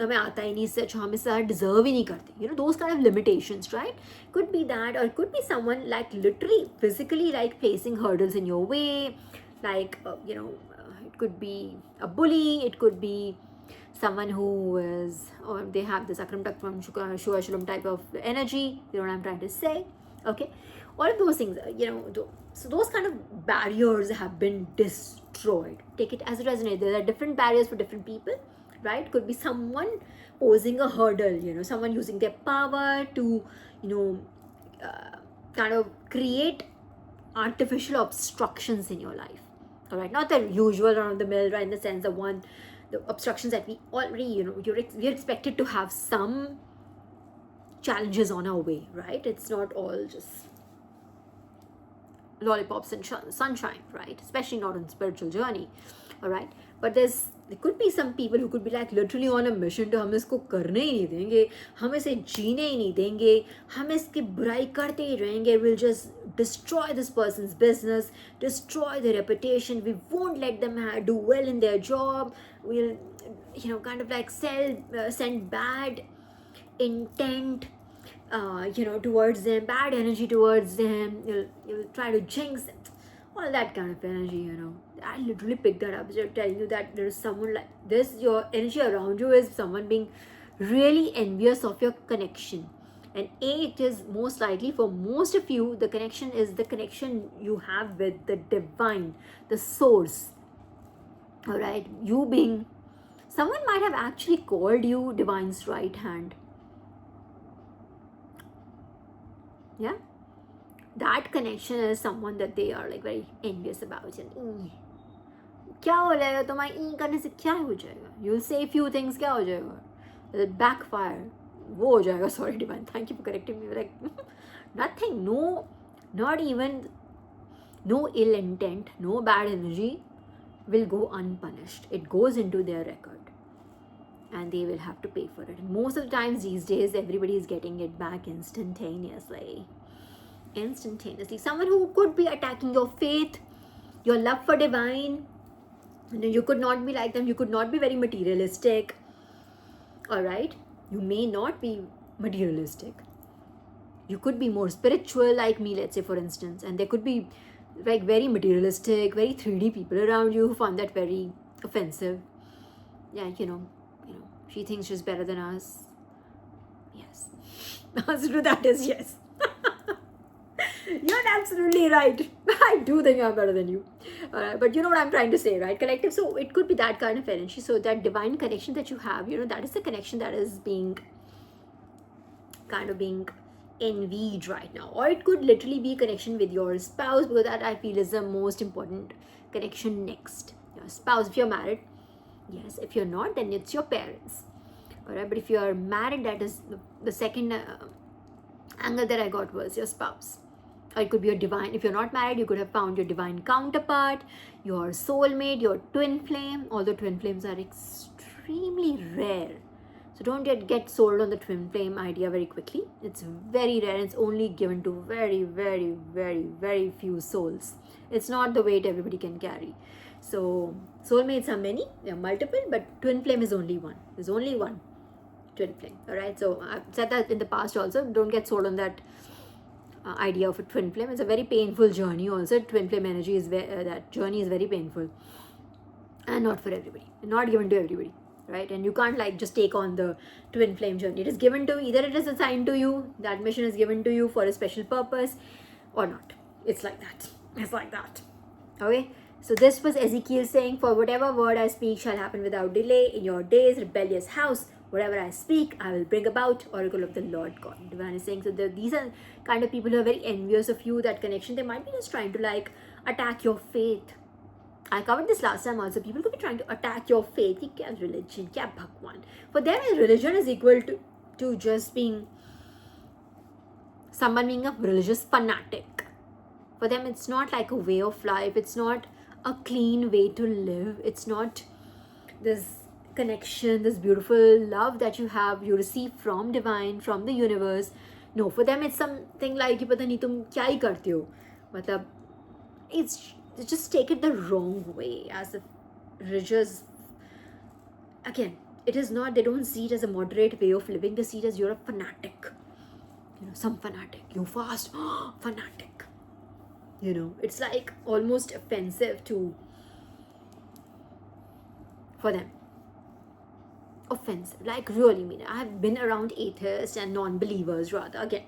हमें आता ही नहीं, सच हम इससे deserve ही नहीं करते. You know, those kind of limitations, right? Could be that, or it could be someone like literally, physically, like placing hurdles in your way, like it could be a bully, it could be someone who is, or they have this Akram Takram Shua Shalom type of energy. You know what I'm trying to say? Okay, all of those things, so those kind of barriers have been destroyed. Take it as it resonates. There are different barriers for different people, right? Could be someone posing a hurdle, someone using their power to, kind of create artificial obstructions in your life. All right, not the usual run of the mill, right? In the sense of the obstructions that we already, we're expected to have some challenges on our way, right? It's not all just lollipops and sunshine, right? Especially not on spiritual journey. All right, but there could be some people who could be like literally on a mission to हम इसको करने ही नहीं देंगे, हम इसे जीने ही नहीं देंगे, हम इसकी बुराई करते ही रहेंगे. We'll just destroy this person's business, destroy their reputation. We won't let them do well in their job. We'll kind of like send bad intent towards them, bad energy towards them. You'll try to jinx them, all that kind of energy. I literally picked that up, just telling you that there's someone like this. Your energy around you is someone being really envious of your connection, and it is most likely for most of you, the connection is the connection you have with the divine, the source. All right, you being, someone might have actually called you divine's right hand. Yeah, that connection is someone that they are like very envious about. And क्या हो जाएगा तुम्हारी करने से, क्या हो जाएगा? You'll say few things, क्या हो जाएगा? It'll backfire. वो हो जाएगा. Sorry divine, thank you for correcting me. Like nothing, no, not even, no ill intent, no bad energy will go unpunished. It goes into their record and they will have to pay for it. And most of the times these days, everybody is getting it back instantaneously. Someone who could be attacking your faith, your love for divine. You could not be like them. You could not be very materialistic. All right, you may not be materialistic. You could be more spiritual, like me, let's say, for instance. And there could be like very materialistic, very 3D people around you who find that very offensive. Yeah, she thinks she's better than us. Yes. The answer to that is yes. You're absolutely right. I do think I'm better than you. But you know what I'm trying to say, right? Collective. So it could be that kind of energy. So that divine connection that you have, that is the connection that is being envied right now. Or it could literally be connection with your spouse, because that I feel is the most important connection next. Your spouse, if you're married. Yes, if you're not, then it's your parents. All right, but if you're married, that is the second angle that I got was your spouse. Or it could be your divine. If you're not married, you could have found your divine counterpart, your soulmate, your twin flame. Although twin flames are extremely rare, so don't get sold on the twin flame idea very quickly. It's very rare. It's only given to very, very, very, very few souls. It's not the weight everybody can carry. So soulmates are many, there are multiple, but twin flame is only one. There's only one twin flame. All right. So I've said that in the past also. Don't get sold on that idea of a twin flame. It's a very painful journey. Also, twin flame energy is that journey is very painful, and not for everybody. Not given to everybody. Right. And you can't like just take on the twin flame journey. It is given to either it is assigned to you. That mission is given to you for a special purpose, or not. It's like that. It's like that. Okay. So this was Ezekiel saying, for whatever word I speak shall happen without delay in your days, rebellious house. Whatever I speak, I will bring about, oracle of the Lord God. Divine is saying, so these are kind of people who are very envious of you, that connection. They might be just trying to like attack your faith. I covered this last time also. People could be trying to attack your faith. Kya religion, kya bhagwan. For them, religion is equal to just being someone being a religious fanatic. For them, it's not like a way of life. It's not a clean way to live. It's not this connection, this beautiful love that you have, you receive from divine, from the universe. No, for them it's something like, pata nahi tum kya hi karte ho. Matlab, it's just take it the wrong way, as if religious. Again, it is not, they don't see it as a moderate way of living. They see it as you're a fanatic. Some fanatic. You fast, fanatic. It's like almost offensive for them. Offensive, like really mean. I have been around atheists and non-believers rather. Again,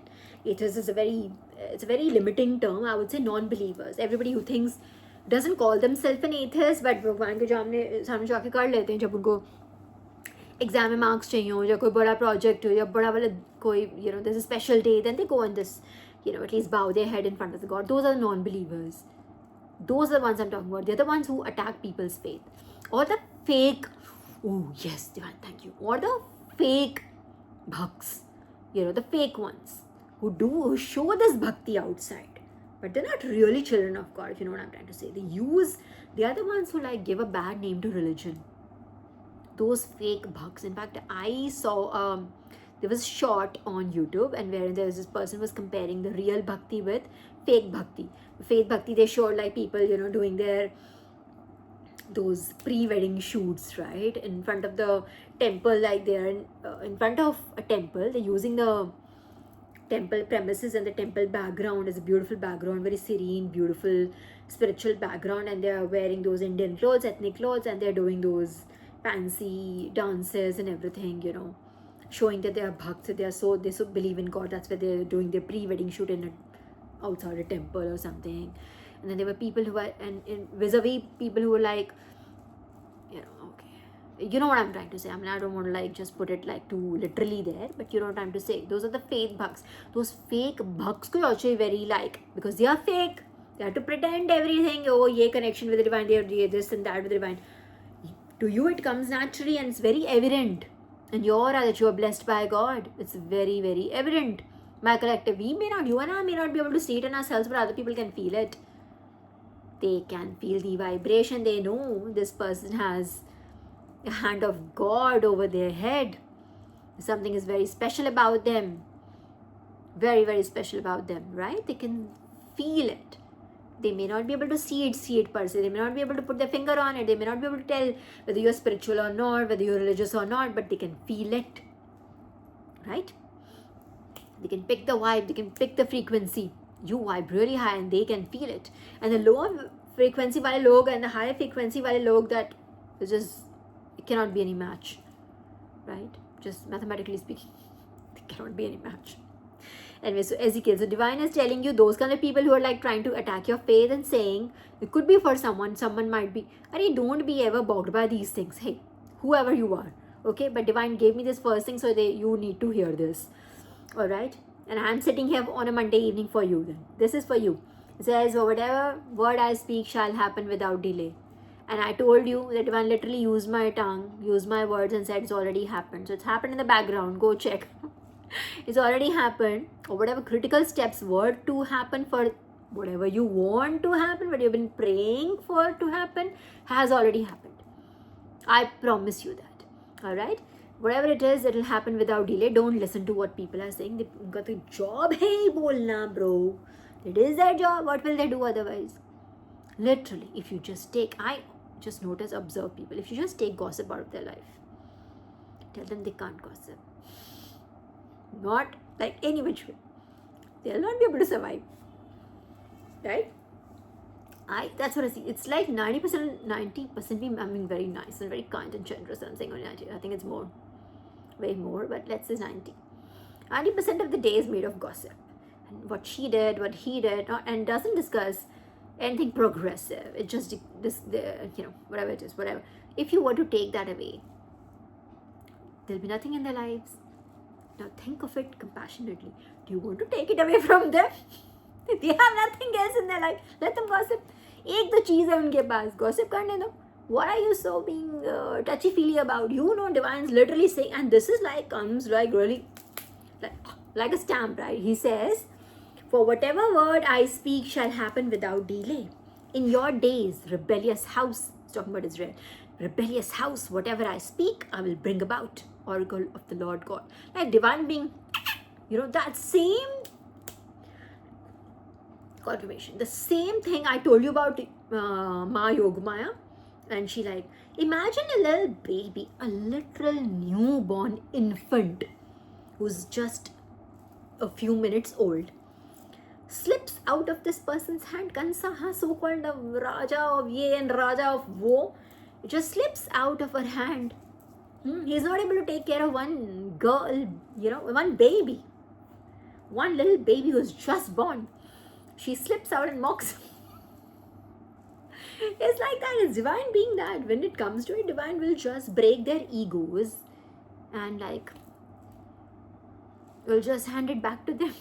atheist is it's a very limiting term. I would say non-believers. Everybody who thinks, doesn't call themselves an atheist, but भगवान के सामने जाके कर लेते हैं जब उनको exam में मार्क्स चाहिए हो, या कोई बड़ा प्रोजेक्ट हो, या बड़ा वाला कोई there's a special day, then they go on this at least bow their head in front of the God. Those are the non-believers. Those are the ones I'm talking about. They're the ones who attack people's faith, or the fake. Oh yes, Divine, thank you. Or the fake bhaks, the fake ones who show this bhakti outside, but they're not really children of God, if you know what I'm trying to say. They are the ones who like give a bad name to religion. Those fake bhaks. In fact, I saw there was a short on YouTube, and wherein there was this person was comparing the real bhakti with fake bhakti. Fake bhakti, they showed like people, doing those pre-wedding shoots, right, in front of the temple, like they're in front of a temple. They're using the temple premises, and the temple background is a beautiful background, very serene, beautiful spiritual background, and they're wearing those Indian clothes, ethnic clothes, and they're doing those fancy dances and everything, showing that they are bhakts, they so believe in God. That's why they're doing their pre-wedding shoot outside a temple or something. And then there were people who were, and vis-a-vis people who were like, okay, you know what I'm trying to say. I mean, I don't want to like just put it like too literally there, but you know what I'm trying to say. Those are the fake bhaks. Those fake bhaks could also be very like, because they are fake. They have to pretend everything. Oh, ye connection with the divine, they this and that with the divine. To you, it comes naturally, and it's very evident. And your aura that you are blessed by God. It's very, very evident. My collective, you and I may not be able to see it in ourselves, but other people can feel it. They can feel the vibration. They know this person has a hand of God over their head. Something is very special about them. Very, very special about them, right? They can feel it. They may not be able to see it per se. They may not be able to put their finger on it. They may not be able to tell whether you're spiritual or not, whether you're religious or not, but they can feel it, right? They can pick the vibe. They can pick the frequency. You vibe really high and they can feel it. And the lower frequency wale log and the high frequency wale log, that is just, it cannot be any match, right? Just mathematically speaking, there cannot be any match. Anyway, so Ezekiel, so divine is telling you those kind of people who are like trying to attack your faith and saying, it could be for someone might be, don't be ever bogged by these things. Hey, whoever you are, okay? But divine gave me this first thing, so you need to hear this, all right? And I'm sitting here on a Monday evening for you then. This is for you. It says, oh, whatever word I speak shall happen without delay. And I told you that divine literally used my tongue, used my words and said it's already happened. So it's happened in the background. Go check. It's already happened. Or whatever critical steps were to happen for whatever you want to happen, what you've been praying for to happen, has already happened. I promise you that. All right? Whatever it is, it will happen without delay. Don't listen to what people are saying. Unka to job hai bolna, bro. It is their job. What will they do otherwise? Literally, if you just take, just notice, observe people. If you just take gossip out of their life, tell them they can't gossip. Not like any which way. They'll not be able to survive. Right? That's what I see. It's like 90% I'm being very nice and very kind and generous. I'm saying only 90. I think it's more. Way more, but let's say 90. 90% of the day is made of gossip. And what she did, what he did, and doesn't discuss anything progressive. It just, whatever it is, whatever. If you were to take that away, there'll be nothing in their lives. Now think of it compassionately. Do you want to take it away from them? They have nothing else in their life. Let them gossip. एक तो चीज है उनके पास, gossip करने दो. What are you so being touchy-feely about? You know, Divine's literally saying, and this is like, comes like really, like a stamp, right? He says, for whatever word I speak shall happen without delay. In your days, rebellious house, he's talking about Israel, rebellious house, whatever I speak, I will bring about. Oracle of the Lord God. Like Divine being, that same confirmation. The same thing I told you about Ma Yogamaya. And she like, imagine a little baby, a literal newborn infant who's just a few minutes old, slips out of this person's hand. Kansa, so-called Raja of Ye and Raja of Wo, just slips out of her hand. He's not able to take care of one girl, one baby. One little baby who's just born. She slips out and mocks him. It's like that. It's Divine being that. When it comes to it, Divine will just break their egos and will just hand it back to them.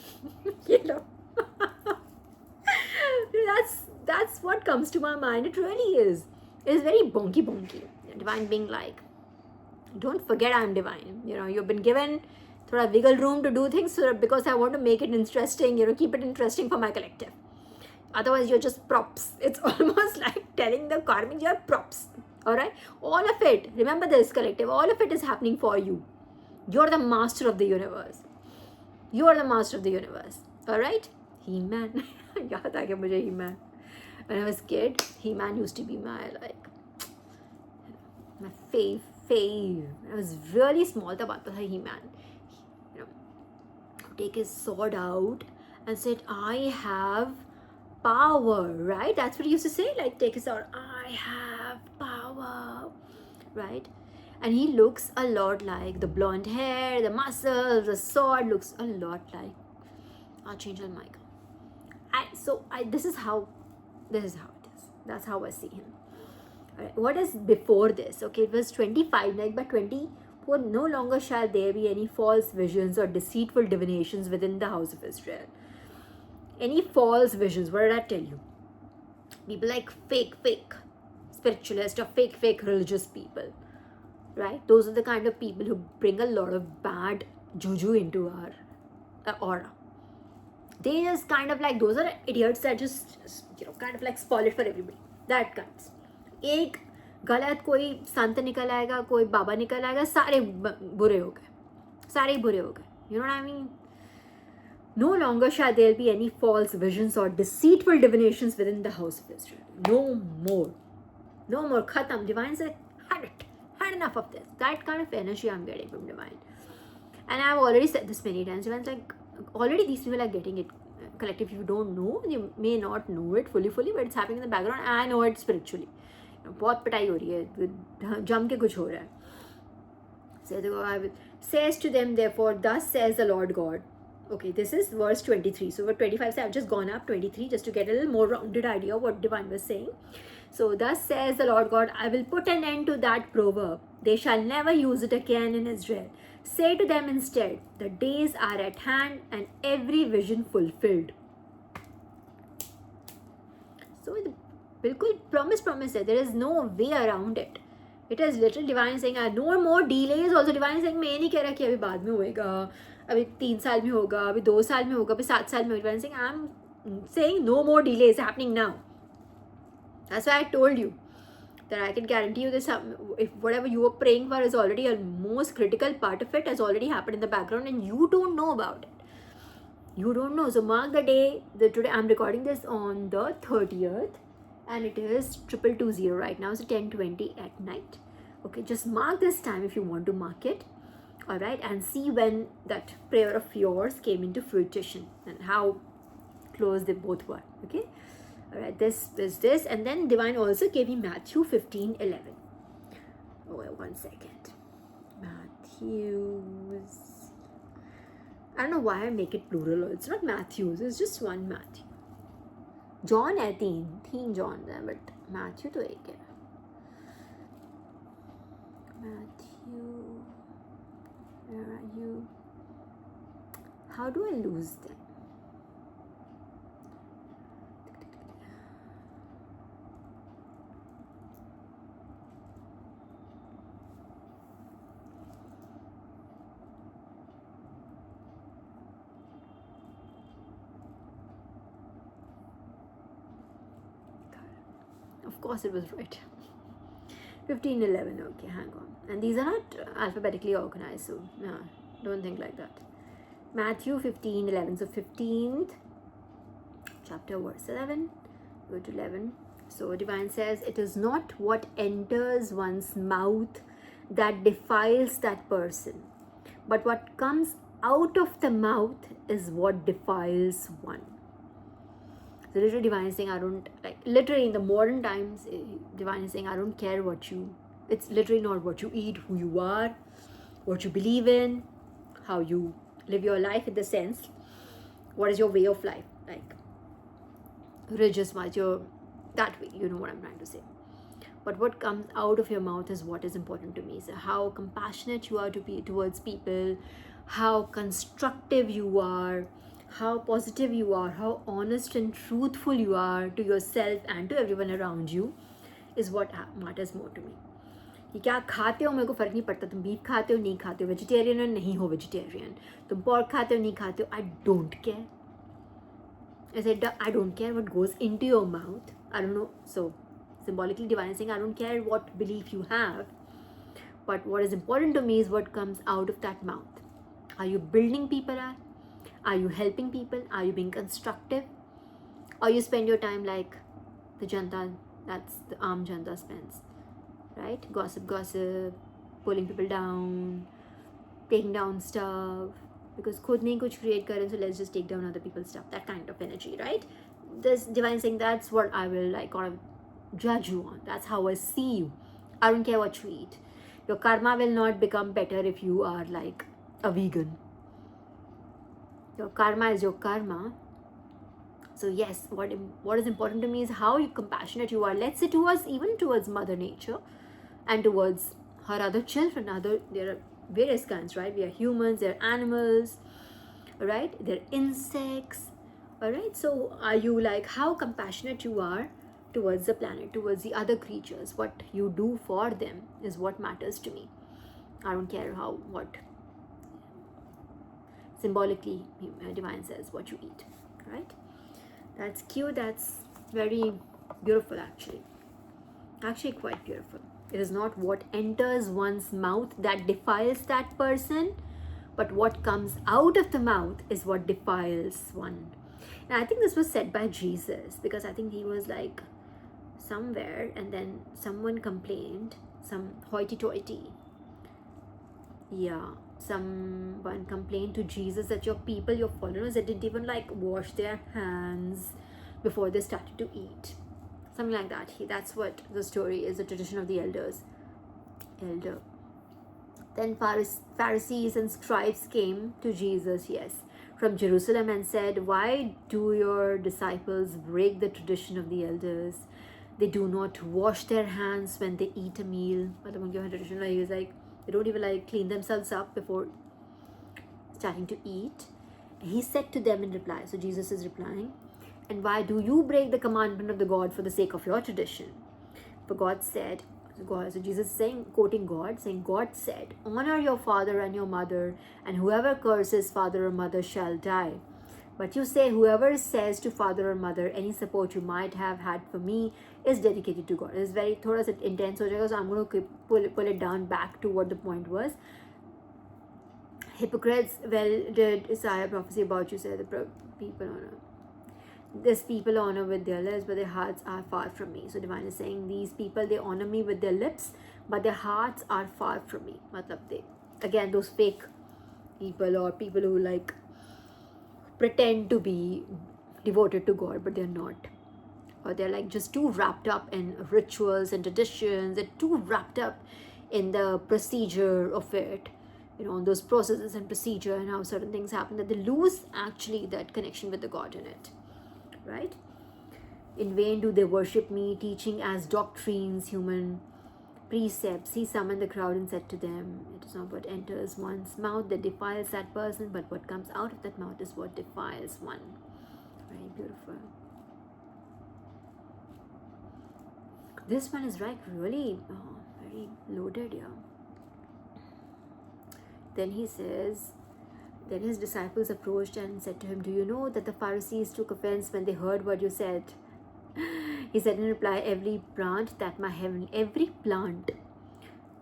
That's what comes to my mind. It really is. It is very bonky. Divine being like, don't forget I'm Divine. You've been given thoda wiggle room to do things because I want to make it interesting, keep it interesting for my collective. Otherwise, you're just props. It's almost like telling the karmic, you're props. Alright? All of it, remember this collective, all of it is happening for you. You're the master of the universe. You are the master of the universe. Alright? He-Man. Yaad aa gaya mujhe He-Man. When I was a kid, He-Man used to be my fave. I was really small tab aata tha He-Man. Take his sword out and said, I have power, right? That's what he used to say, like, take his sword, I have power, right? And he looks a lot like the blonde hair, the muscles, the sword looks a lot like Archangel Michael. This is how it is. That's how I see him. Right. What is before this? Okay, it was 25, like, but 24, no longer shall there be any false visions or deceitful divinations within the house of Israel. Any false visions, what did I tell you? People like fake spiritualist or fake religious people, right? Those are the kind of people who bring a lot of bad juju into our aura. They just kind of like, those are idiots that just kind of like spoil it for everybody. That kinds. एक गलत कोई संत निकल आएगा, कोई बाबा निकल आएगा, सारे बुरे हो गए. You know what I mean? No longer shall there be any false visions or deceitful divinations within the house of Israel. No more. Khatam. Divine said, had enough of this. That kind of energy I'm getting from Divine. And I've already said this many times. Divine's like, already these people are getting it. Collective, you don't know, you may not know it fully, but it's happening in the background. I know it spiritually. बहुत पिटाई हो रही है, जम के कुछ हो रहा है. Says to them, therefore, thus says the Lord God. Okay, this is verse 23. So, for 25, I've just gone up 23 just to get a little more rounded idea of what Divine was saying. So, thus says the Lord God, I will put an end to that proverb. They shall never use it again in Israel. Say to them instead, the days are at hand and every vision fulfilled. So, bilkul promise hai. There is no way around it. It is literally Divine saying, no more delays. Also, Divine saying, मैं नहीं कह रहा कि अभी बाद में होएगा, अभी 3 साल में होगा, अभी 2 साल में होगा, अभी 7 साल में होगा. Divine saying, I'm saying no more delays happening now. That's why I told you that I can guarantee you this, if whatever you were praying for is already a most critical part of it has already happened in the background and you don't know about it. You don't know. So mark the day, today I'm recording this on the 30th and it is 2220 right now, so 10:20 at night. Okay, just mark this time if you want to mark it. All right, and see when that prayer of yours came into fruition and how close they both were. Okay, all right, this is this, and then divine also gave me Matthew 15:11. Oh, wait, 1 second. Matthews. I don't know why I make it plural. It's not Matthews, it's just one Matthew. John है तीन John है, but Matthew तो एक है. Matthew, where are you? How do I lose them? Of course it was right. 15:11. Okay, hang on. And these are not alphabetically organized, so no, don't think like that. Matthew 15:11. So 15th chapter, verse 11. Go to 11. So divine says, it is not what enters one's mouth that defiles that person, but what comes out of the mouth is what defiles one. So literally divine is saying, I don't, like, literally in the modern times, divine is saying, I don't care what you, it's literally not what you eat, who you are, what you believe in, how you live your life, in the sense, what is your way of life, like religious much, you're that way, you know what I'm trying to say. But what comes out of your mouth is what is important to me. So how compassionate you are to be towards people, how constructive you are, how positive you are, how honest and truthful you are to yourself and to everyone around you is what matters more to me. कि क्या खाते हो मेरे को फ़र्क नहीं पड़ता, तुम बीफ खाते हो नहीं खाते हो, वेजिटेरियन हो नहीं हो वेजिटेरियन, तुम पोर्क खाते हो नहीं खाते हो, I don't care. I said I don't care what goes into your mouth. I don't know. So symbolically divine is saying, I don't care what belief you have, but what is important to me is what comes out of that mouth. Are you building people up? Are you helping people? Are you being constructive? Or you spend your time like the janta, that's the Aam Janta spends, right? Gossip, pulling people down, taking down stuff, because khud nahi kuch create kare, so let's just take down other people's stuff, that kind of energy, right? This divine saying, that's what I will like kind of judge you on. That's how I see you. I don't care what you eat. Your karma will not become better if you are like a vegan. Your karma is your karma. So yes, what is important to me is how compassionate you are, let's say even towards Mother Nature and towards her other children. There are various kinds, right? We are humans, there are animals, right? There are insects, all right? So are you like, how compassionate you are towards the planet, towards the other creatures, what you do for them is what matters to me. I don't care what symbolically divine says what you eat, right? That's cute. That's very beautiful, actually quite beautiful. It is not what enters one's mouth that defiles that person, but what comes out of the mouth is what defiles one. And I think this was said by Jesus, because I think he was like somewhere and then someone complained, some hoity-toity, someone complained to Jesus that your people, your followers, they didn't even like wash their hands before they started to eat, something like that. That's what the story is, the tradition of the elders. Then Pharisees and scribes came to Jesus, from Jerusalem, and said, why do your disciples break the tradition of the elders? They do not wash their hands when they eat a meal. He was like, they don't even like clean themselves up before starting to eat. He said to them in reply, so Jesus is replying, and why do you break the commandment of the God for the sake of your tradition? For God said, so Jesus is saying, quoting God, saying, God said, honor your father and your mother, and whoever curses father or mother shall die. But you say, whoever says to father or mother, any support you might have had for me is dedicated to God. It's very thoda sa intense ho jayega, so I'm going to pull it down back to what the point was. Hypocrites, well, did Isaiah prophecy about you, say the people on earth. These people honor with their lips, but their hearts are far from me. So Divine is saying these people, they honor me with their lips, but their hearts are far from me. Matlab they, again, those fake people or people who like pretend to be devoted to God, but they're not. Or they're like just too wrapped up in rituals and traditions and too wrapped up in the procedure of it, those processes and procedure and how certain things happen, that they lose actually that connection with the God in it, right? In vain do they worship me, teaching as doctrines human precepts. He summoned the crowd and said to them, it is not what enters one's mouth that defiles that person, but what comes out of that mouth is what defiles one. Very beautiful. This one is like really very loaded here. Then he says, then his disciples approached and said to him, do you know that the Pharisees took offense when they heard what you said? He said in reply, every plant,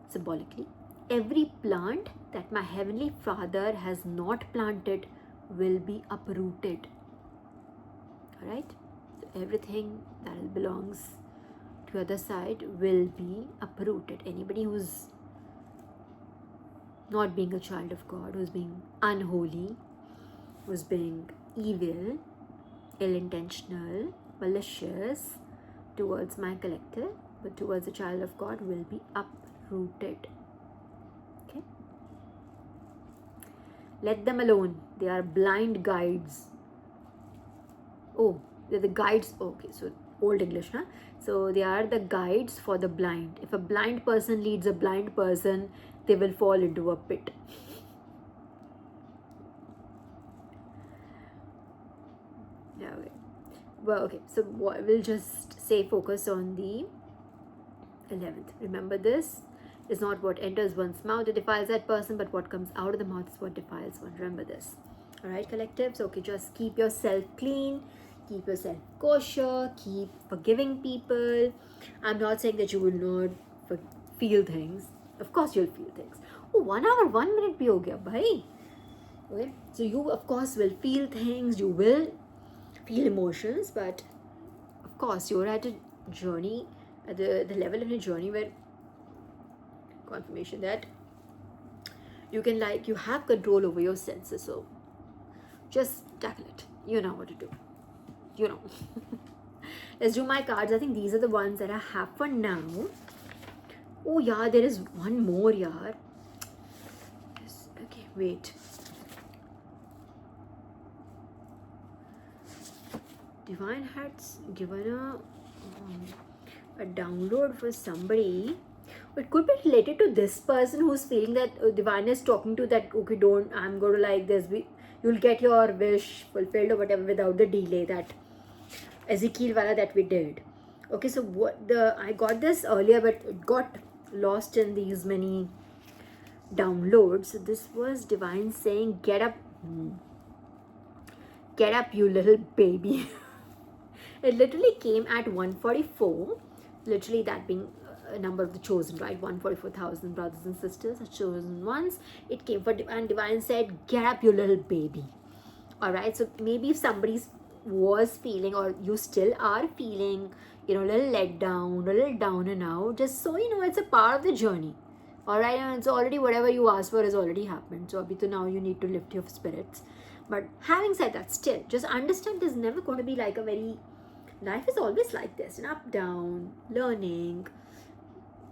symbolically, every plant that my heavenly Father has not planted will be uprooted. Alright? So everything that belongs to the other side will be uprooted. Anybody who's not being a child of God, who's being unholy, who's being evil, ill-intentional, malicious towards my collective, but towards a child of God, will be uprooted. Okay? Let them alone. They are blind guides. Oh, they're the guides. Okay, so Old English, huh? So they are the guides for the blind. If a blind person leads a blind person, they will fall into a pit. Yeah, okay. Well, okay, so we'll just say focus on the 11th. Remember, this is not what enters one's mouth that defiles that person, but what comes out of the mouth is what defiles one. Remember this. Alright, collective? So, okay, just keep yourself clean, keep yourself kosher, keep forgiving people. I'm not saying that you will not feel things. Of course, you'll feel things. Oh, 1 hour, 1 minute bhi ho gaya, bhai. Okay, so you, of course, will feel things, you will feel emotions, but of course you're at a journey, at the level of a journey where confirmation that you can, like, you have control over your senses. So just tackle it. You know what to do. Let's do my cards. I think these are the ones that I have for now. Oh yeah, there is one more, yaar. Yes. Okay, wait. Divine had given a download for somebody. It could be related to this person who's feeling that Divine is talking to, that okay, I'm going to like this, you'll get your wish fulfilled or whatever without the delay, that Ezekiel wala that we did. Okay, so I got this earlier, but it got lost in these many downloads. So this was Divine saying, get up you little baby. It literally came at 144, literally that being a number of the chosen, right? 144,000 brothers and sisters, the chosen ones. It came for and Divine said, get up you little baby. All right, so maybe if somebody was feeling, or you still are feeling, a little let down, a little down and out, just so it's a part of the journey. All right, and it's already, whatever you asked for has already happened. So abhi to now you need to lift your spirits. But having said that, still just understand there's never going to be like a very, life is always like this, up, down, learning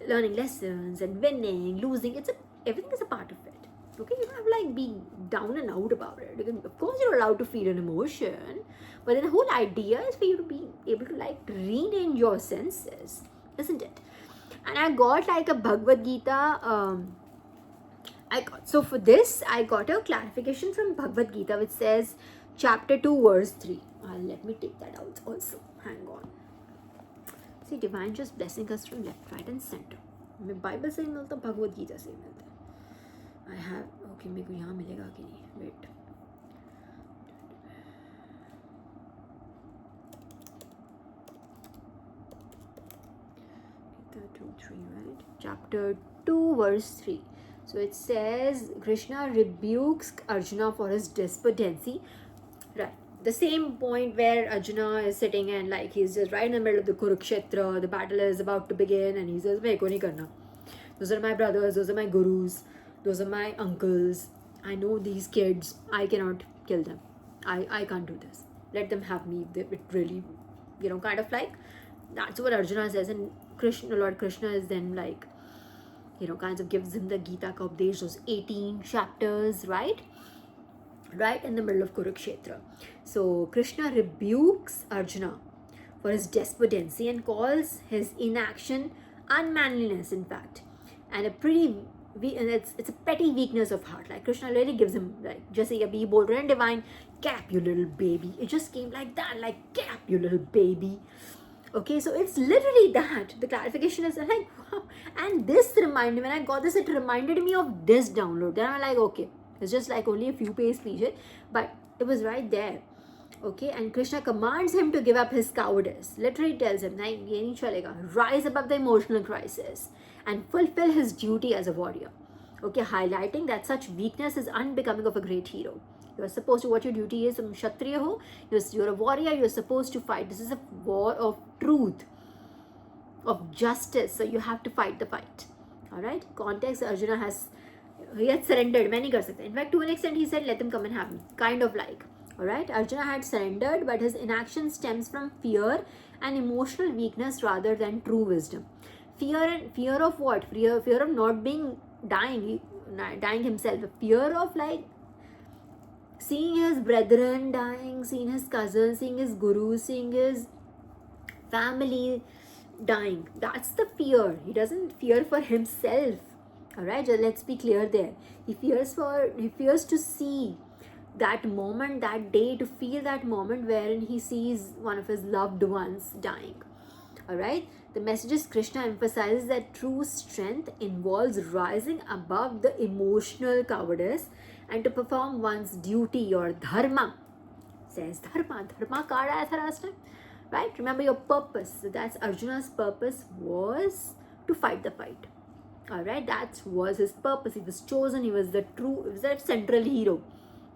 lessons and winning, losing. Everything is a part of it. Okay, you don't have to like be down and out about it. Of course, you're allowed to feel an emotion, but then the whole idea is for you to be able to like rename your senses, isn't it? And I got like a Bhagavad Gita. So for this, I got a clarification from Bhagavad Gita, which says chapter 2 verse 3. Let me take that out also. Hang on. See, Divine just blessing us from left, right and center. मैं Bible से ही मिलता, Bhagavad Gita से ही मिलता. I have, okay, मेरे को यहाँ मिलेगा कि नहीं? Wait. Gita 2:3, right? Chapter 2 verse 3. So it says Krishna rebukes Arjuna for his despondency. Right. the same point where Arjuna is sitting and like he's just right in the middle of the Kurukshetra, the battle is about to begin, and he says, "Meko nahi karna. Those are my brothers, those are my gurus, those are my uncles. I know these kids. I cannot kill them. I can't do this. Let them have me." It really, kind of like that's what Arjuna says, and Lord Krishna is then like, kind of gives him the Gita ka Updesh, those 18 chapters, right in the middle of Kurukshetra. So Krishna rebukes Arjuna for his despondency and calls his inaction unmanliness, in fact, and it's a petty weakness of heart. Like Krishna really gives him like, just be bolder and divine, get up you little baby. It just came like that, like, get up you little baby. Okay, so it's literally that. The clarification is like, wow. And this reminded me, when I got this, it reminded me of this download. Then I'm like, okay, it's just like only a few pages, but it was right there. Okay, and Krishna commands him to give up his cowardice. Literally tells him, nahi, ye nahi chalega. Rise above the emotional crisis and fulfill his duty as a warrior. Okay, highlighting that such weakness is unbecoming of a great hero. You're supposed to, what your duty is, Kshatriya ho, you're a warrior, you're supposed to fight. This is a war of truth, of justice, so you have to fight the fight. Alright, context, Arjuna he had surrendered. Many kar sakta. In fact, to an extent, he said, let them come and have me. Kind of like. Alright, Arjuna had surrendered, but his inaction stems from fear and emotional weakness rather than true wisdom. Fear of what? Fear of not dying himself. Fear of like seeing his brethren dying, seeing his cousins, seeing his gurus, seeing his family dying. That's the fear. He doesn't fear for himself. Alright, let's be clear there. He fears to see that moment, that day, to feel that moment wherein he sees one of his loved ones dying. Alright, the message is Krishna emphasizes that true strength involves rising above the emotional cowardice and to perform one's duty or dharma. Says dharma card aaya tha last time, right? Remember your purpose. So that's Arjuna's purpose, was to fight the fight. Alright, that was his purpose. He was chosen, he was the central hero,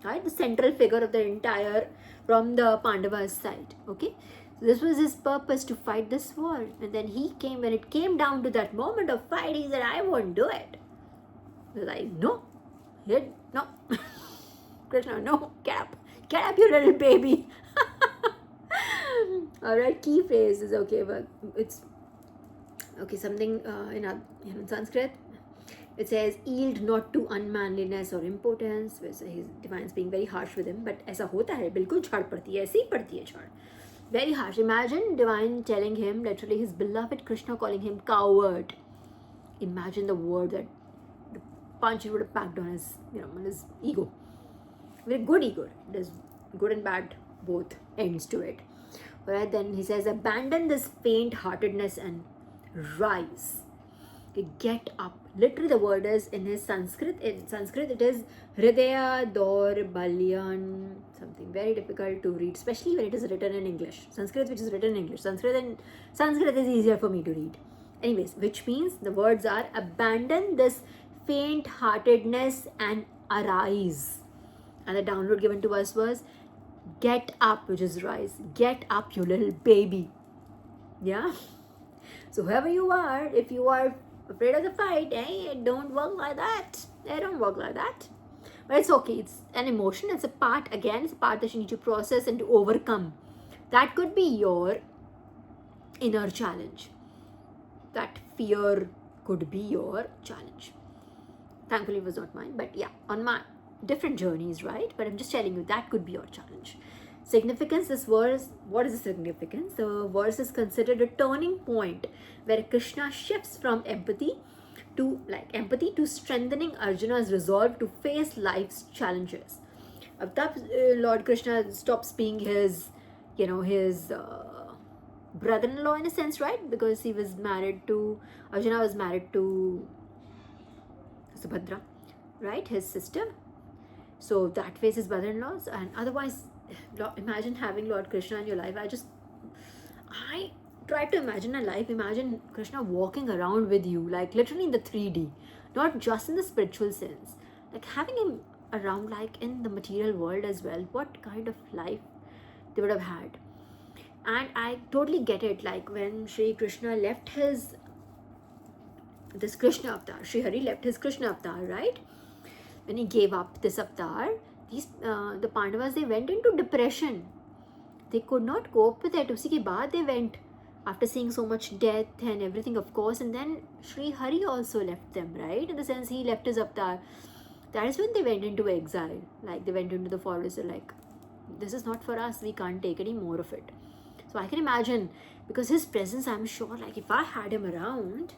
right? The central figure of the entire, from the Pandavas side. Okay, so this was his purpose, to fight this war. And then when it came down to that moment of fight, he said, I won't do it. He was like, no. No. Krishna, no, get up you little baby. Alright, key phrases, is okay, but it's okay, something in Sanskrit. It says, yield not to unmanliness or impotence. His divine's being very harsh with him, but ऐसा होता है, बिल्कुल झाड़ पड़ती है, ऐसे ही पड़ती है झाड़. Very harsh. Imagine divine telling him, literally his beloved Krishna calling him coward. Imagine the word, that the punch it would have packed on his, on his ego. Very good ego. There's good and bad, both ends to it. Alright, then he says, abandon this faint-heartedness and rise. Okay, get up. Literally the word is in Sanskrit it is Hridaya Dor Balyan, something very difficult to read, especially when it is written in English. Sanskrit which is written in English. Sanskrit is easier for me to read. Anyways, which means the words are abandon this faint-heartedness and arise. And the download given to us was get up, which is rise. Get up, you little baby. Yeah. So whoever you are, if you are afraid of the fight, it don't work like that. They don't work like that. But it's okay. It's an emotion. It's a part that you need to process and to overcome. That could be your inner challenge. That fear could be your challenge. Thankfully, it was not mine. But yeah, on my different journeys, right? But I'm just telling you, that could be your challenge. Significance, this verse, what is the significance? The verse is considered a turning point where Krishna shifts from empathy to strengthening Arjuna's resolve to face life's challenges. Lord Krishna stops being his brother-in-law in a sense, right? Because Arjuna was married to Subhadra, right? His sister. So that way his brother-in-laws, and otherwise, imagine having Lord Krishna in your life. I try to imagine a life. Imagine Krishna walking around with you, like literally in the 3D, not just in the spiritual sense, like having him around, like in the material world as well. What kind of life they would have had. And I totally get it. Like when Sri Krishna left his this Krishna avatar, Sri Hari left his Krishna avatar, right? When he gave up this avatar, these the Pandavas, they went into depression. They could not cope with it. Usi ke baad they went, after seeing so much death and everything, of course, and then Sri Hari also left them, right? In the sense, he left his avatar. That is when they went into exile. Like they went into the forest. They're like, this is not for us. We can't take any more of it. So I can imagine, because his presence, I'm sure, like if I had him around,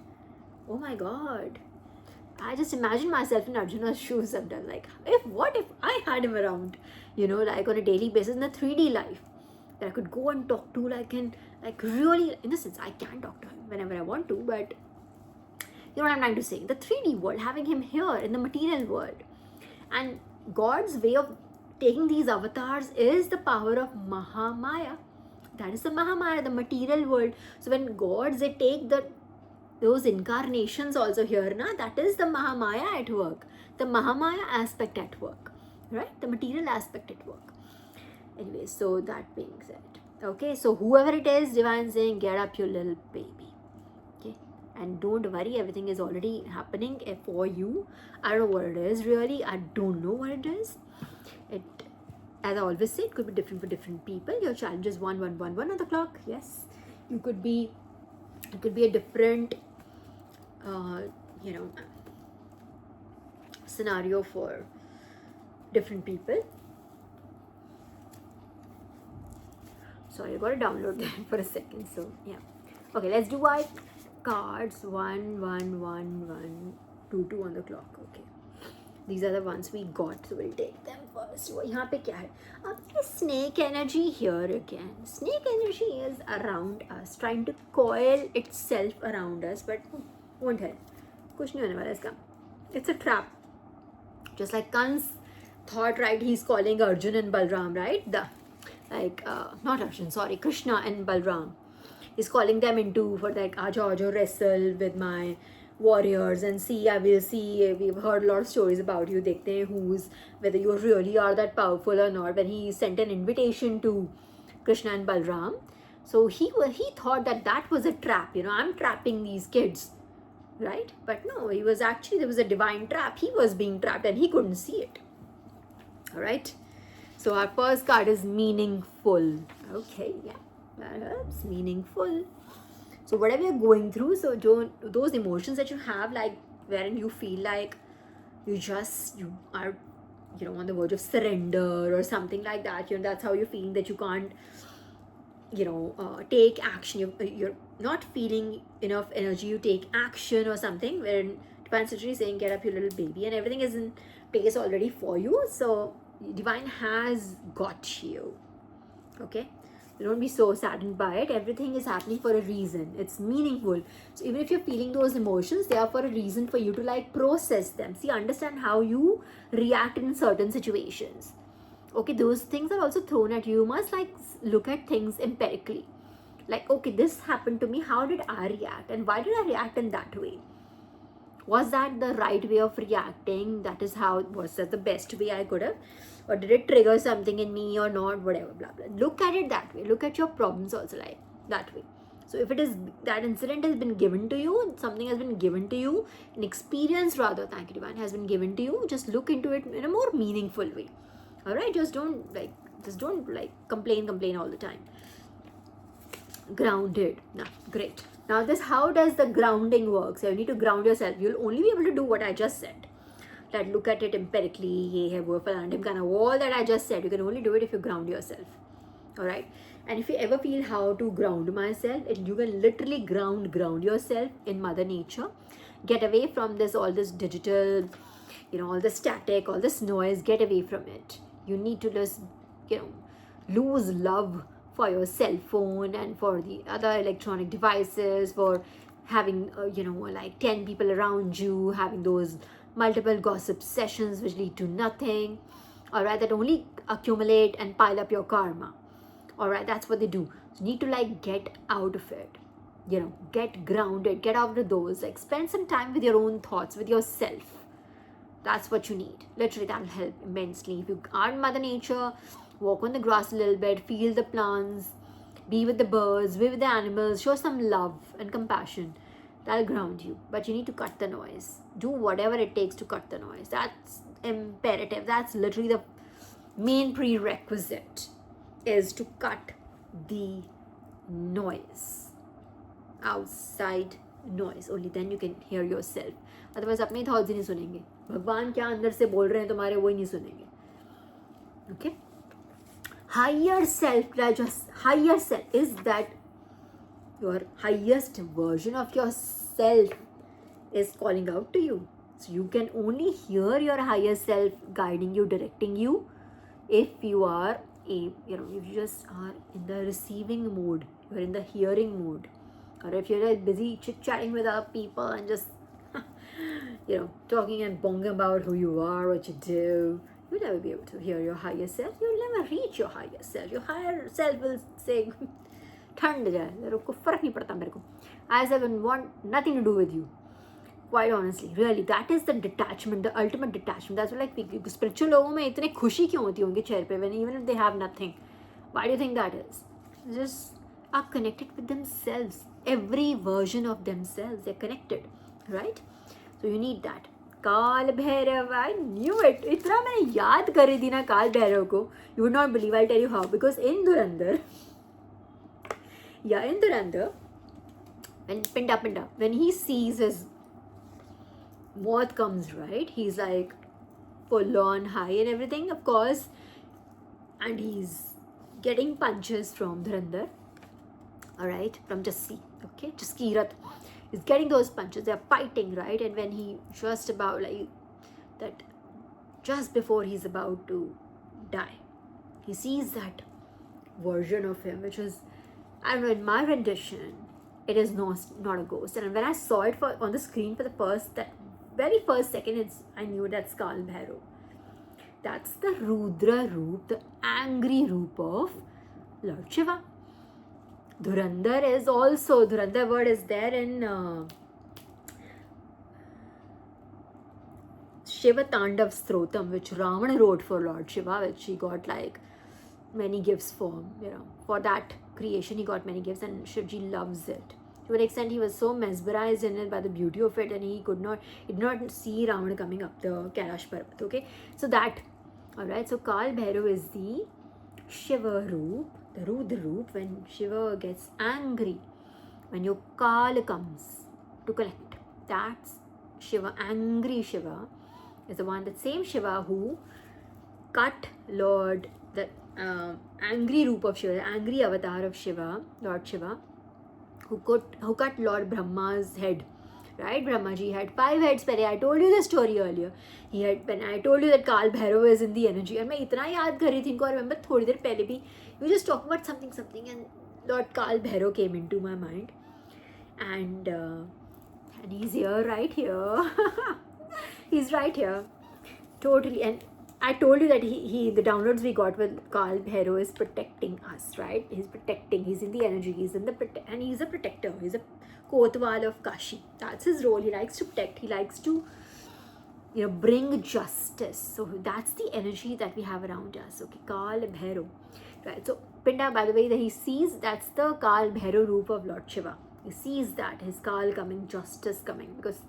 oh my God, I just imagine myself in Arjuna's shoes sometimes. Like, what if I had him around, like on a daily basis in a 3D life, that I could go and talk to, like really, in the sense, I can talk to him whenever I want to, but you know what I'm trying to say? The 3D world, having him here in the material world. And God's way of taking these avatars is the power of Mahamaya. That is the Mahamaya, the material world. So when gods, they take those incarnations also here, that is the Mahamaya at work. The Mahamaya aspect at work, right? The material aspect at work. Anyway, so that being said, okay, so whoever it is, divine saying, get up your little baby, okay? And don't worry, everything is already happening for you. I don't know what it is really. I don't know what it is. It, as I always say, it could be different for different people. Your challenge is 1111 on the clock. Yes, it could be a different scenario for different people. Sorry, I got to download that for a second. So yeah, okay, let's do our cards. 1 1 1 1 2 2 on the clock. Okay, these are the ones we got, so we'll take them first. So यहाँ पे क्या है? अब snake energy here again. Snake energy is around us, trying to coil itself around us, but won't help. कुछ नहीं होने वाला इसका. It's a trap. Just like Kans thought, right? He's calling Arjun and Balram, right? Not Arjun, sorry, Krishna and Balram. He's calling them into for like, Ajo, wrestle with my warriors and see, I will see. We've heard a lot of stories about you. Dekhte hain whether you really are that powerful or not. When he sent an invitation to Krishna and Balram, so he thought that was a trap. I'm trapping these kids, right? But no, there was a divine trap. He was being trapped and he couldn't see it. All right. So our first card is meaningful. Okay, yeah, that helps. Meaningful. So whatever you're going through, so those emotions that you have, like wherein you feel like you are, on the verge of surrender or something like that. That's how you're feeling, that you can't, take action. You're not feeling enough energy. You take action or something. Wherein Divine Siddhi is saying, get up your little baby, and everything is in place already for you. So Divine has got you. Okay, so don't be so saddened by it. Everything is happening for a reason. It's meaningful. So even if you're feeling those emotions, they are for a reason for you to like process them. See, understand how you react in certain situations. Okay, those things are also thrown at you. You must like look at things empirically. Like, okay, this happened to me. How did I react? And why did I react in that way? Was that the right way of reacting? Was that the best way I could have? Or did it trigger something in me or not? Whatever, blah, blah. Look at it that way. Look at your problems also like that way. So if it is that incident has been given to you, something has been given to you, an experience rather, thank you Divine, has been given to you, just look into it in a more meaningful way. All right, just don't complain all the time. Grounded. Now, great. Now how does the grounding work? So you need to ground yourself. You'll only be able to do what I just said. Like look at it empirically. All that I just said, you can only do it if you ground yourself. All right. And if you ever feel how to ground myself, you can literally ground yourself in Mother Nature. Get away from all this digital, all the static, all this noise. Get away from it. You need to just, lose love for your cell phone and for the other electronic devices, for having, like 10 people around you, having those multiple gossip sessions which lead to nothing. All right, that only accumulate and pile up your karma. All right, that's what they do. So you need to like get out of it, get grounded, get out of those, like spend some time with your own thoughts, with yourself. That's what you need. Literally, that'll help immensely. If you are in Mother Nature, walk on the grass a little bit, feel the plants, be with the birds, be with the animals, show some love and compassion. That'll ground you. But you need to cut the noise. Do whatever it takes to cut the noise. That's imperative. That's literally the main prerequisite, is to cut the noise. Outside noise. Only then you can hear yourself. Otherwise अपने thoughts ही नहीं सुनेंगे. भगवान क्या अंदर से बोल रहे हैं तुम्हारे, वो ही नहीं सुनेंगे. Okay? Higher self is that your highest version of yourself is calling out to you. So you can only hear your higher self guiding you, directing you, if you are if you just are in the receiving mood, you're in the hearing mood, or if you're like busy chit-chatting with other people and just talking and bonging about who you are, what you do, you'll never be able to hear your higher self. You'll never reach your higher self. Your higher self will say, ठंड जाए, मेरे को फर्क नहीं पड़ता मेरे को. I want nothing to do with you. Quite honestly, really, that is the detachment, the ultimate detachment. That's what like spiritual लोगों में इतने खुशी क्यों होती होंगी चेहरे पे, when even if they have nothing. Why do you think that is? Just are connected with themselves. Every version of themselves, they're connected, right? So you need that. काल भैरव, I knew it. इतना मैंने याद करी थी ना काल भैरव को. You would not believe. I'll tell you how. Because in Dhurandhar, when Pinda, when he sees his Moth comes, right? He's like full on high and everything, of course, and he's getting punches from Dhurandhar, alright, from Jassi, okay, Jaskirat. He's getting those punches, they're fighting, right? And when he just about like that, just before he's about to die, he sees that version of him, which is, I don't know, in my rendition, it is not a ghost. And when I saw it on the screen for the very first second, I knew that's Kal Bhairav. That's the Rudra Roop, the angry Roop of Lord Shiva. Dhurandhar word is there in Shiva Tandav Strotam, which Ravana wrote for Lord Shiva, which he got like many gifts for, for that creation he got many gifts, and Shivji loves it. To an extent, he was so mesmerized in it by the beauty of it, and he did not see Ravana coming up the Kailash Parvat, okay? So that, alright, so Kal Bhairav is the Shiva Roop, the Rudra Roop, when Shiva gets angry, when your Kal comes to collect. That's Shiva, angry Shiva, is the one, that same Shiva who cut Lord, the angry Roop of Shiva, the angry avatar of Shiva, Lord Shiva, who cut Lord Brahma's head, right? Brahmaji had 5 heads. I told you the story earlier. When I told you that Kal Bhairav is in the energy, and मैं इतना याद कर रही थी इनको, I remember थोड़ी देर पहले भी we were just talking about something, and Lord Kal Bhairav came into my mind, and he's here, right here. He's right here, totally. And I told you that the downloads we got with Kal Bhairav is protecting us, right? He's protecting, he's in the energy, and he's a protector. He's a Kotwal of Kashi. That's his role. He likes to protect. He likes to, bring justice. So that's the energy that we have around us. Okay, Kal Bhairav. Right. So Pinda, by the way, that he sees, that's the Kal Bhairav Roop of Lord Shiva. He sees that, his Kal coming, justice coming, because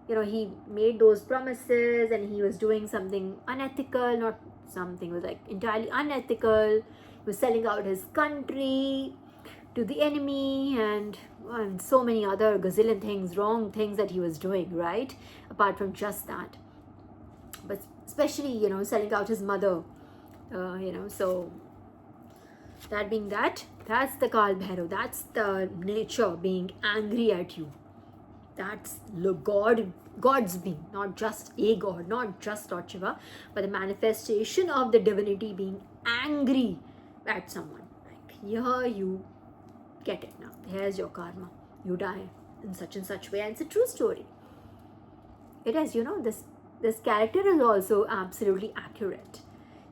he made those promises and he was doing something unethical, not something, was like entirely unethical. He was selling out his country to the enemy, and so many other gazillion things, wrong things that he was doing, right? Apart from just that. But especially, selling out his mother, so that being that's the Kal Bhairav. That's the nature being angry at you. That's God's being, not just a God, not just Lord Shiva, but the manifestation of the divinity being angry at someone. Like, here you get it now. Here's your karma. You die in such and such way. And it's a true story. It is, this character is also absolutely accurate.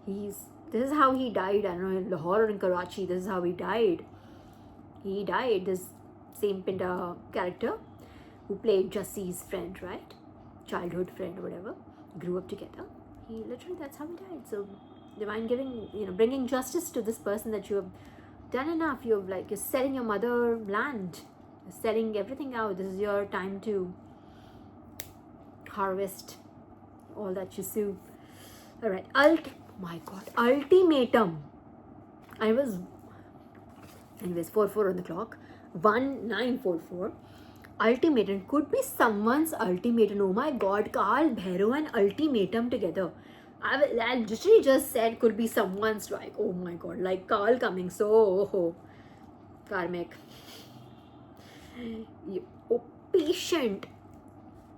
This is how he died. I don't know, in Lahore or in Karachi, this is how he died. He died, this same Pinda character, who played Jassi's friend, right? Childhood friend or whatever. Grew up together. He literally, that's how he died. So divine giving, bringing justice to this person that you have done enough. You're selling your motherland, you're selling everything out. This is your time to harvest all that you sow. All right, my God, ultimatum. Anyways, 4 on the clock, 1944. Ultimatum could be someone's ultimatum. Oh my God, Karl Bhairav and ultimatum together. I literally just said could be someone's strike. Oh my God, like Karl coming. So, karmic. Patient.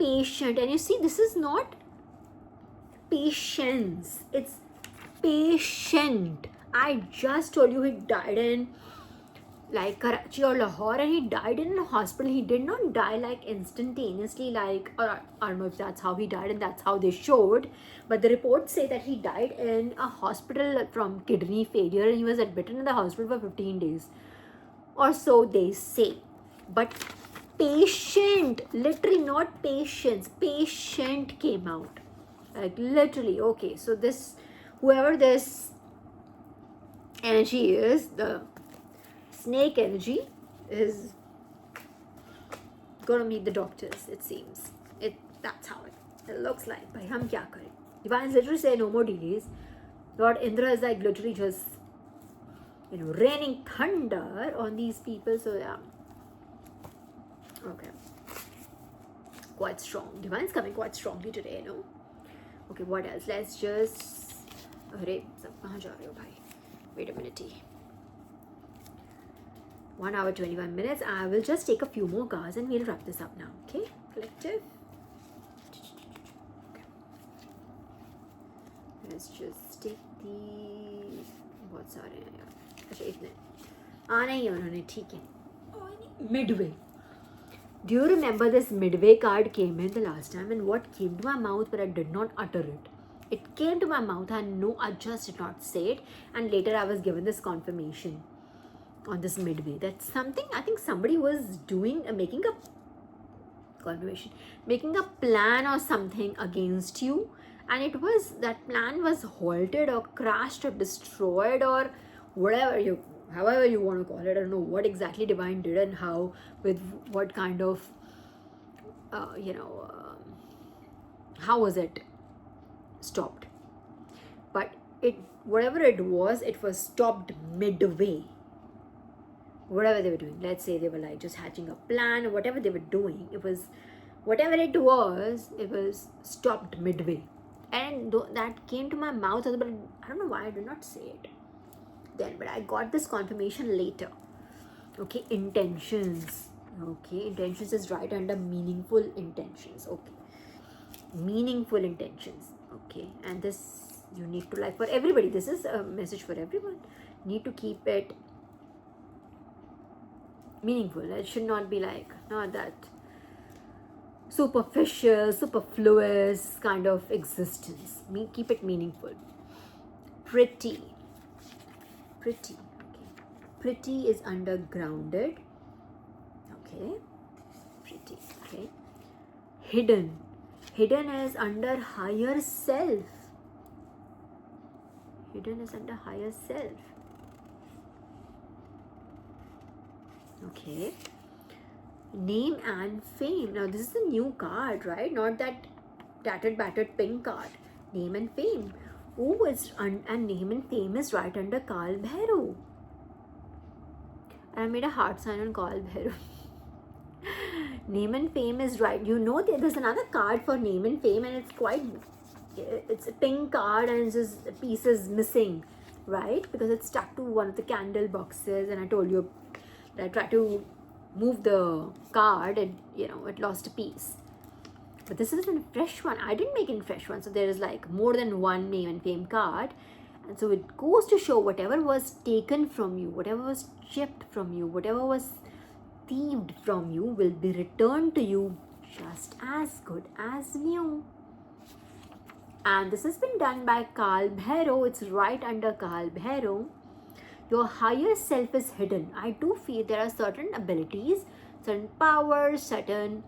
And you see, this is not patience. It's patient. I just told you he died in Karachi or Lahore, and he died in a hospital. He did not die instantaneously, or I don't know if that's how he died and that's how they showed, but the reports say that he died in a hospital from kidney failure, and he was admitted in the hospital for 15 days or so, they say. But patient, literally, not patience, patient came out, literally. Okay, so whoever this energy is, the snake energy, is gonna meet the doctors, it seems. That's how it looks like. Bhai, hum kya kare? Divine literally say no more delays. Lord Indra is literally just raining thunder on these people. So yeah, okay, quite strong. Divine's coming quite strongly today, Okay, what else? Let's just wait a minute. 1 hour 21 minutes. I will just take a few more cards and we'll wrap this up now. Okay, collective. Okay. Let's just take the बहुत सारे हैं यार. अच्छा इतने आना ही उन्होंने, ठीक है. Midway. Do you remember this Midway card came in the last time, and what came to my mouth, but I did not utter it. It came to my mouth and no, I just did not say it, and later I was given this confirmation on this Midway. That's something I think somebody was doing, making a confirmation, making a plan or something against you, and that plan was halted or crashed or destroyed or whatever however you want to call it. I don't know what exactly Divine did and how, with what kind of how was it stopped, but whatever it was stopped midway. Whatever they were doing, let's say they were just hatching a plan or whatever they were doing, it was stopped midway. And that came to my mouth, but I don't know why I did not say it then, but I got this confirmation later. Okay, intentions. Okay, intentions is right under meaningful intentions. Okay, meaningful intentions. Okay, and this you need to for everybody. This is a message for everyone. Need to keep it meaningful. It should not be not that superficial, superfluous kind of existence. Keep it meaningful. Pretty. Okay. Pretty is under grounded. Okay. Pretty. Okay. Hidden is under higher self. Okay. Name and fame. Now this is a new card, right? Not that tattered battered pink card. Name and fame. Oh, and name and fame is right under Karl Bhairav. And I made a heart sign on Karl Bhairav. Name and fame is right. There's another card for name and fame, and it's a pink card, and it's just a piece is missing, right? Because it's stuck to one of the candle boxes, and I told you that I tried to move the card and it lost a piece. But this is a fresh one. I didn't make a fresh one, so there is more than one name and fame card, and so it goes to show whatever was taken from you, whatever was chipped from you, whatever was thieved from you will be returned to you just as good as new. And this has been done by Karl Bhairav. It's right under Karl Bhairav. Your higher self is hidden. I do feel there are certain abilities, certain powers, certain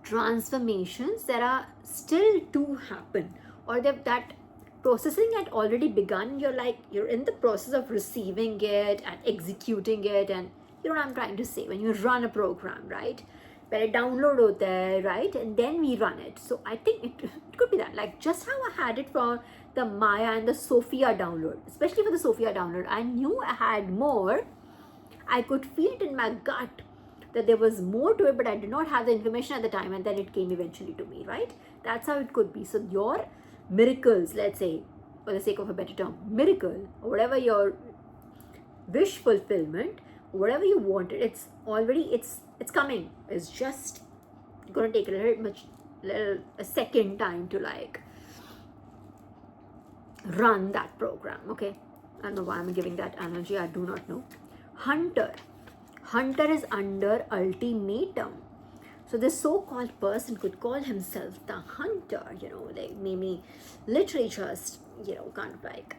transformations that are still to happen, or that processing had already begun. You're in the process of receiving it and executing it, and you know what I'm trying to say. When you run a program, right? Where download hota hai, right? And then we run it. So I think it could be that. Like just how I had it for the Maya and the Sophia download, especially for the Sophia download, I knew I had more. I could feel it in my gut that there was more to it, but I did not have the information at the time, and then it came eventually to me, right? That's how it could be. So your miracles, let's say, for the sake of a better term, miracle, or whatever your wish fulfillment, whatever you wanted, it's already, it's coming. It's just gonna take a second time to like run that program. Okay, I don't know why I'm giving that analogy, I do not know. Hunter is under ultimatum. So this so-called person could call himself the hunter, you know, like maybe literally just, you know, kind of like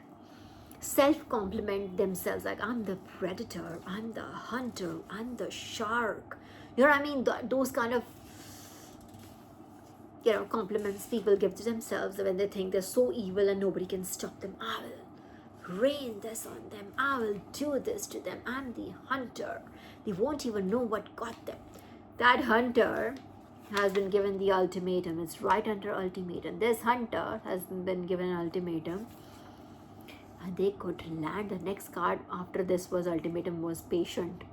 self-compliment themselves, like I'm the predator, I'm the hunter, I'm the shark. You know what I mean? Those kind of, you know, compliments people give to themselves when they think they're so evil and nobody can stop them. I will rain this on them. I will do this to them. I'm the hunter. They won't even know what got them. That hunter has been given the ultimatum. It's right under ultimatum. This hunter has been given an ultimatum, and they could land. The next card after this was ultimatum was patient.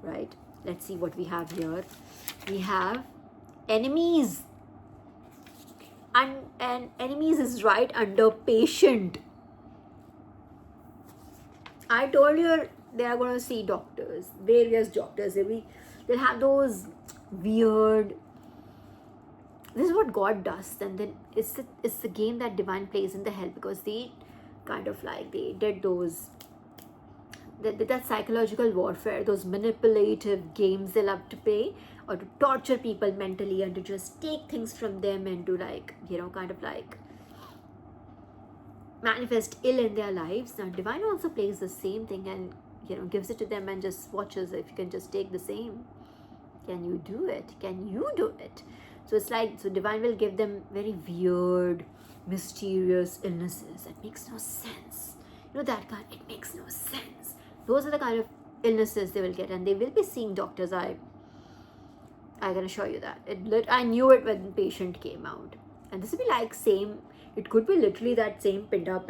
Right? Let's see what we have here. We have enemies. And enemies is right under patient. I told you they are going to see doctors, various doctors. They'll have those weird. This is what God does, and then it's the game that divine plays in the hell, because they kind of like they did that psychological warfare, those manipulative games they love to play, or to torture people mentally and to just take things from them and to like, you know, kind of like manifest ill in their lives. Now divine also plays the same thing and, you know, gives it to them and just watches if you can just take the same. Can you do it? Can you do it? So it's like, so divine will give them very weird, mysterious illnesses that makes no sense. You know, that kind, it makes no sense. Those are the kind of illnesses they will get, and they will be seeing doctors. I can assure you that. I knew it when the patient came out. And this will be like same, it could be literally that same Pinda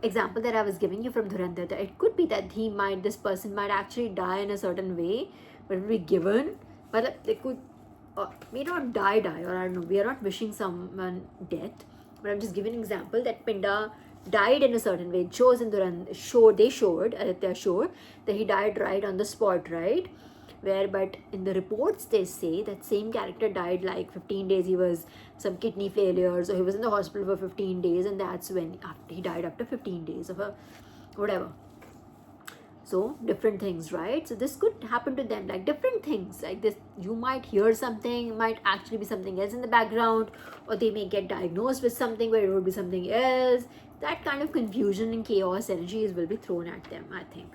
example that I was giving you from Dhurandhar. It could be that this person might actually die in a certain way, but it will be given, but they could, may not die, or I don't know, we are not wishing someone death, but I'm just giving an example that Pinda died in a certain way. It shows in Aditya showed that he died right on the spot, right? But in the reports they say that same character died like 15 days, he was some kidney failures, or he was in the hospital for 15 days, and that's when he died after 15 days of a whatever. So different things, right? So this could happen to them, like different things like this. You might hear something, might actually be something else in the background, or they may get diagnosed with something where it would be something else. That kind of confusion and chaos energies will be thrown at them, I think.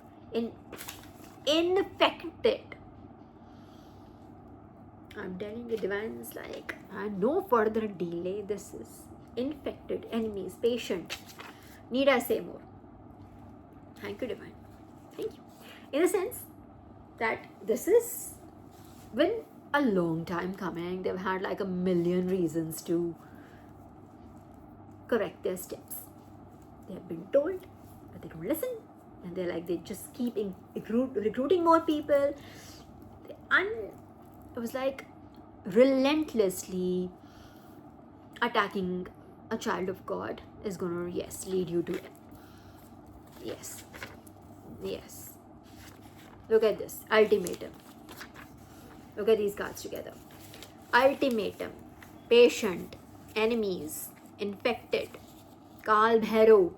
Infected. I'm telling you, divine is like, no further delay. This is infected, enemies, patient. Need I say more? Thank you, divine. Thank you. In a sense that this is been a long time coming. They've had like a million reasons to correct their steps. They have been told, but they don't listen. And they're like, they just keep recruiting more people. It was like relentlessly attacking a child of God is going to, yes, lead you to it. Yes. Yes. Look at this. Ultimatum. Look at these cards together. Ultimatum. Patient. Enemies. Infected. Kal Bhairav.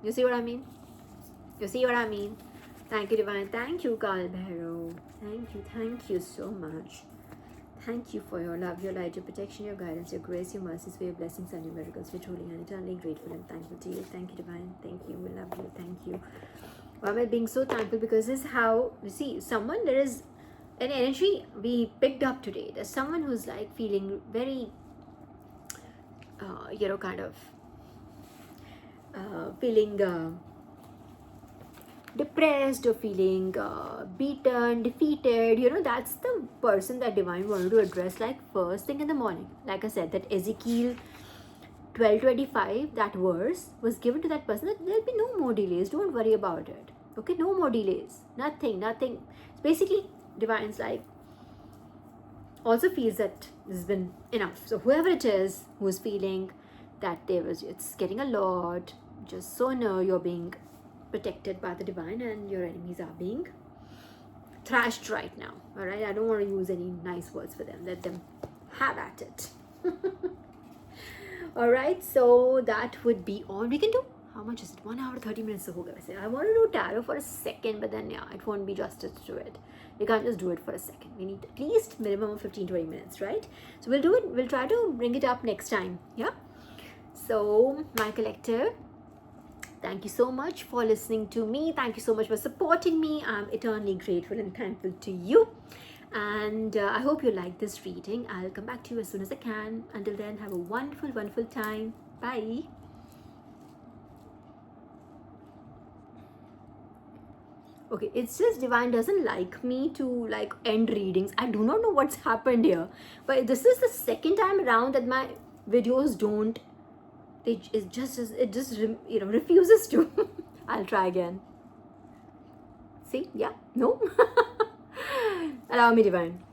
You see what I mean? You see what I mean? Thank you, divine. Thank you, Kal Bhairav. Thank you so much. Thank you for your love, your light, your protection, your guidance, your grace, your mercies, for your blessings and your miracles. We're truly and eternally grateful and thankful to you. Thank you, divine. Thank you. We love you. Thank you. Why am I being so thankful? Because this is how, you see, there is an energy we picked up today. There's someone who's like feeling very, kind of feeling depressed or feeling beaten, defeated. That's the person that divine wanted to address like first thing in the morning. Like I said, that Ezekiel 12:25, that verse was given to that person, that there'll be no more delays, don't worry about it. Okay, no more delays, nothing. It's basically divine's like also feels that this has been enough. So whoever it is who's feeling that it's getting a lot, just so know you're being protected by the divine and your enemies are being thrashed right now. All right, I don't want to use any nice words for them. Let them have at it. All right, so that would be all we can do. How much is it? 1 hour 30 minutes to hoga वैसे. I want to do tarot for a second, but then yeah, it won't be justice to it. You can't just do it for a second. We need at least minimum of 15-20 minutes, right? So we'll do it. We'll try to bring it up next time. Yeah. So my collective, thank you so much for listening to me. Thank you so much for supporting me. I'm eternally grateful and thankful to you. And I hope you like this reading. I'll come back to you as soon as I can. Until then, have a wonderful, wonderful time. Bye. Okay, it's just divine doesn't like me to like end readings. I do not know what's happened here, but this is the second time around that my videos don't. It just refuses to. I'll try again. See, yeah, no. Allow me, divine.